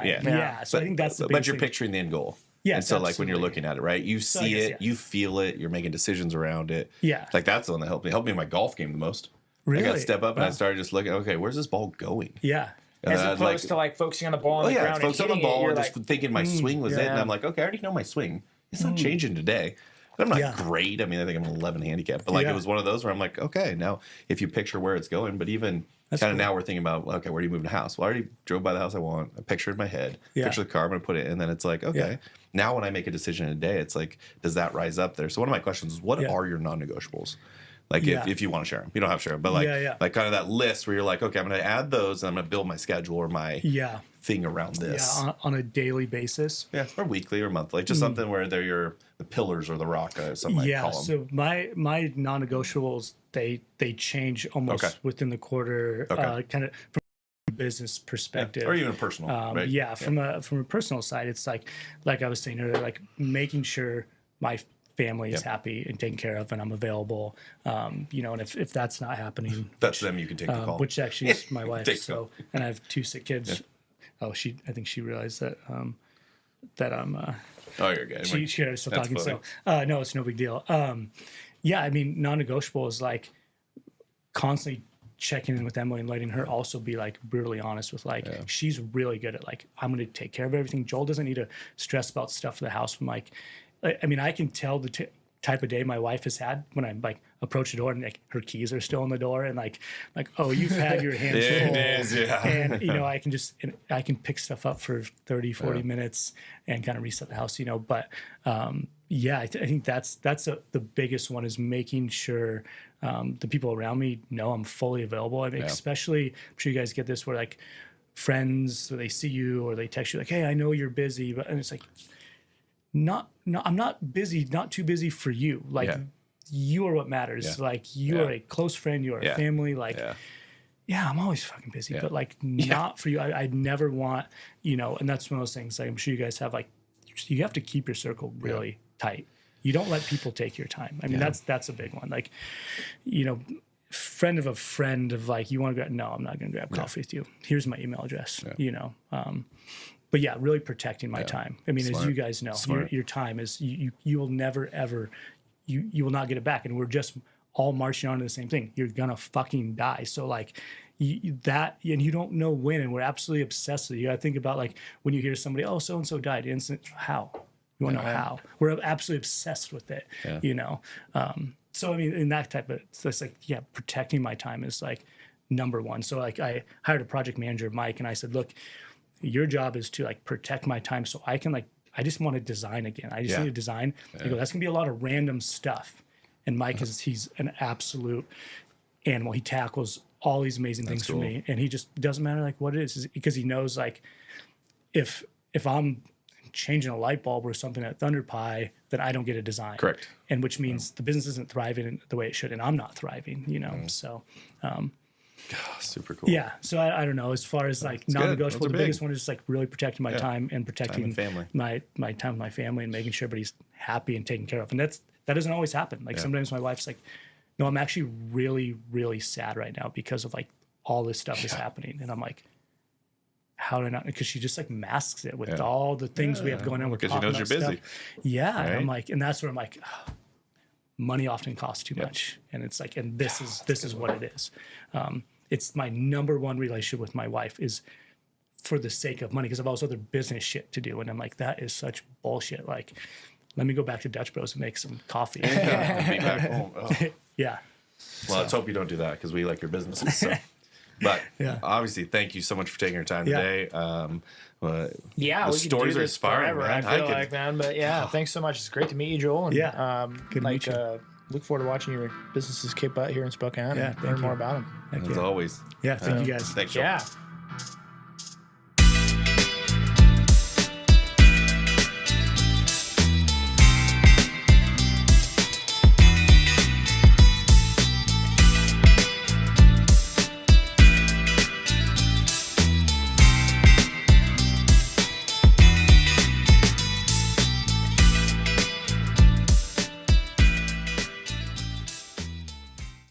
Speaker 2: be.
Speaker 3: Yeah. So I think that's the big
Speaker 2: But you're picturing the end goal.
Speaker 3: Yeah,
Speaker 2: and so like when you're looking at it, right, you see it, you feel it, you're making decisions around it.
Speaker 3: Yeah.
Speaker 2: Like that's the one that helped me in my golf game the most.
Speaker 3: Really?
Speaker 2: I got to step up and I started just looking, okay, where's this ball going?
Speaker 3: Yeah.
Speaker 1: As opposed to like focusing on the ball on the ground.
Speaker 2: Focus on the ball and just thinking my swing was it. And I'm like, okay, I already know my swing. It's not changing today. I'm not great. I mean, I think I'm an 11 handicap. But like it was one of those where I'm like, okay, now if you picture where it's going, but even kind of now we're thinking about, okay, where do you move a house? Well, I already drove by the house I want. I picture it in my head. Picture the car, I'm going to put it in. And then it's like, okay, now when I make a decision in a day, it's like, does that rise up there? So one of my questions is, what are your non-negotiables? Like if you want to share them, you don't have to share them, but like kind of that list where you're like, okay, I'm going to add those and I'm going to build my schedule or my thing around this.
Speaker 3: Yeah, on a daily basis.
Speaker 2: Yeah, or weekly or monthly, just something where they're the pillars or the rock or something like call them.
Speaker 3: So my non-negotiables, they change almost within the quarter, kind of from a business perspective.
Speaker 2: Or even a personal, right?
Speaker 3: Yeah, from a personal side, it's like I was saying earlier, like making sure my family is happy and taken care of, and I'm available. And if that's not happening,
Speaker 2: that's them. You can take the call.
Speaker 3: Which actually is my wife. So, and I have 2 sick kids. Yeah. Oh, I think she realized that that I'm.
Speaker 2: Oh, you're good.
Speaker 3: She started still talking. Funny. So no, it's no big deal. I mean, non-negotiable is like constantly checking in with Emily and letting her also be like brutally honest with she's really good at like, I'm going to take care of everything. Joel doesn't need to stress about stuff for the house. From like, I mean, I can tell the type of day my wife has had when I like approach the door and like her keys are still in the door and like oh, you've had your hands full. And I can pick stuff up for 30-40 minutes and kind of reset the house, but yeah, I think that's the biggest one, is making sure the people around me know I'm fully available. I mean, especially, I'm sure you guys get this, where like friends, they see you or they text you like, "Hey, I know you're busy," and it's like, no, I'm not busy, not too busy for you. Like, you are what matters. Like, you are a close friend, you are a family. Like, yeah, I'm always fucking busy, but like, not for you. I'd never want, and that's one of those things. Like, I'm sure you guys have, like, you have to keep your circle really tight. You don't let people take your time. I mean, that's a big one. Like, friend of a friend of, like, you want to go, no, I'm not going to grab coffee with you. Here's my email address, but yeah, really protecting my time. I mean, as you guys know, your time is, you will never, ever, you will not get it back. And we're just all marching on to the same thing. You're going to fucking die. So like, and you don't know when, and we're absolutely obsessed with it. You got to think about, like, when you hear somebody, oh, so-and-so died, how? You want to know how? We're absolutely obsessed with it, So, I mean, in that type of, it's like, protecting my time is like number one. So like, I hired a project manager, Mike, and I said, look, your job is to, like, protect my time so I can, like, I just want to design again. I just need to design. I go, that's going to be a lot of random stuff. And Mike he's an absolute animal. He tackles all these amazing things for me. And he just doesn't matter, like, what it is, because he knows, like, if I'm changing a light bulb or something at Thunder Pie, then I don't get a design.
Speaker 2: Correct.
Speaker 3: And which means the business isn't thriving the way it should, and I'm not thriving, So,
Speaker 2: super cool.
Speaker 3: Yeah. So I don't know. As far as, like, non-negotiable, the biggest one is just, like, really protecting my time and protecting
Speaker 2: family.
Speaker 3: my time with my family, and making sure everybody's happy and taken care of. And that doesn't always happen. Like, sometimes my wife's like, no, I'm actually really, really sad right now because of, like, all this stuff is happening. And I'm like, how did I not? Because she just, like, masks it with all the things we have going on.
Speaker 2: Because she knows you're busy.
Speaker 3: Yeah. Right? And I'm like, and that's where I'm like, money often costs too much. And it's like, and this is what it is. It's my number one relationship with my wife is for the sake of money, because I've also other business shit to do. And I'm like, that is such bullshit. Like, let me go back to Dutch Bros and make some coffee.
Speaker 2: Be back home. Oh.
Speaker 3: Yeah.
Speaker 2: Well, let's hope you don't do that, because we like your businesses. So. But obviously, thank you so much for taking your time today. The stories are inspiring, man.
Speaker 1: I feel like, man. But thanks so much. It's great to meet you, Joel. And,
Speaker 3: good to meet you.
Speaker 1: Look forward to watching your businesses kick butt here in Spokane and learn more about them.
Speaker 2: As always.
Speaker 3: Yeah, thank you guys.
Speaker 2: Thanks, Joel.
Speaker 1: Yeah.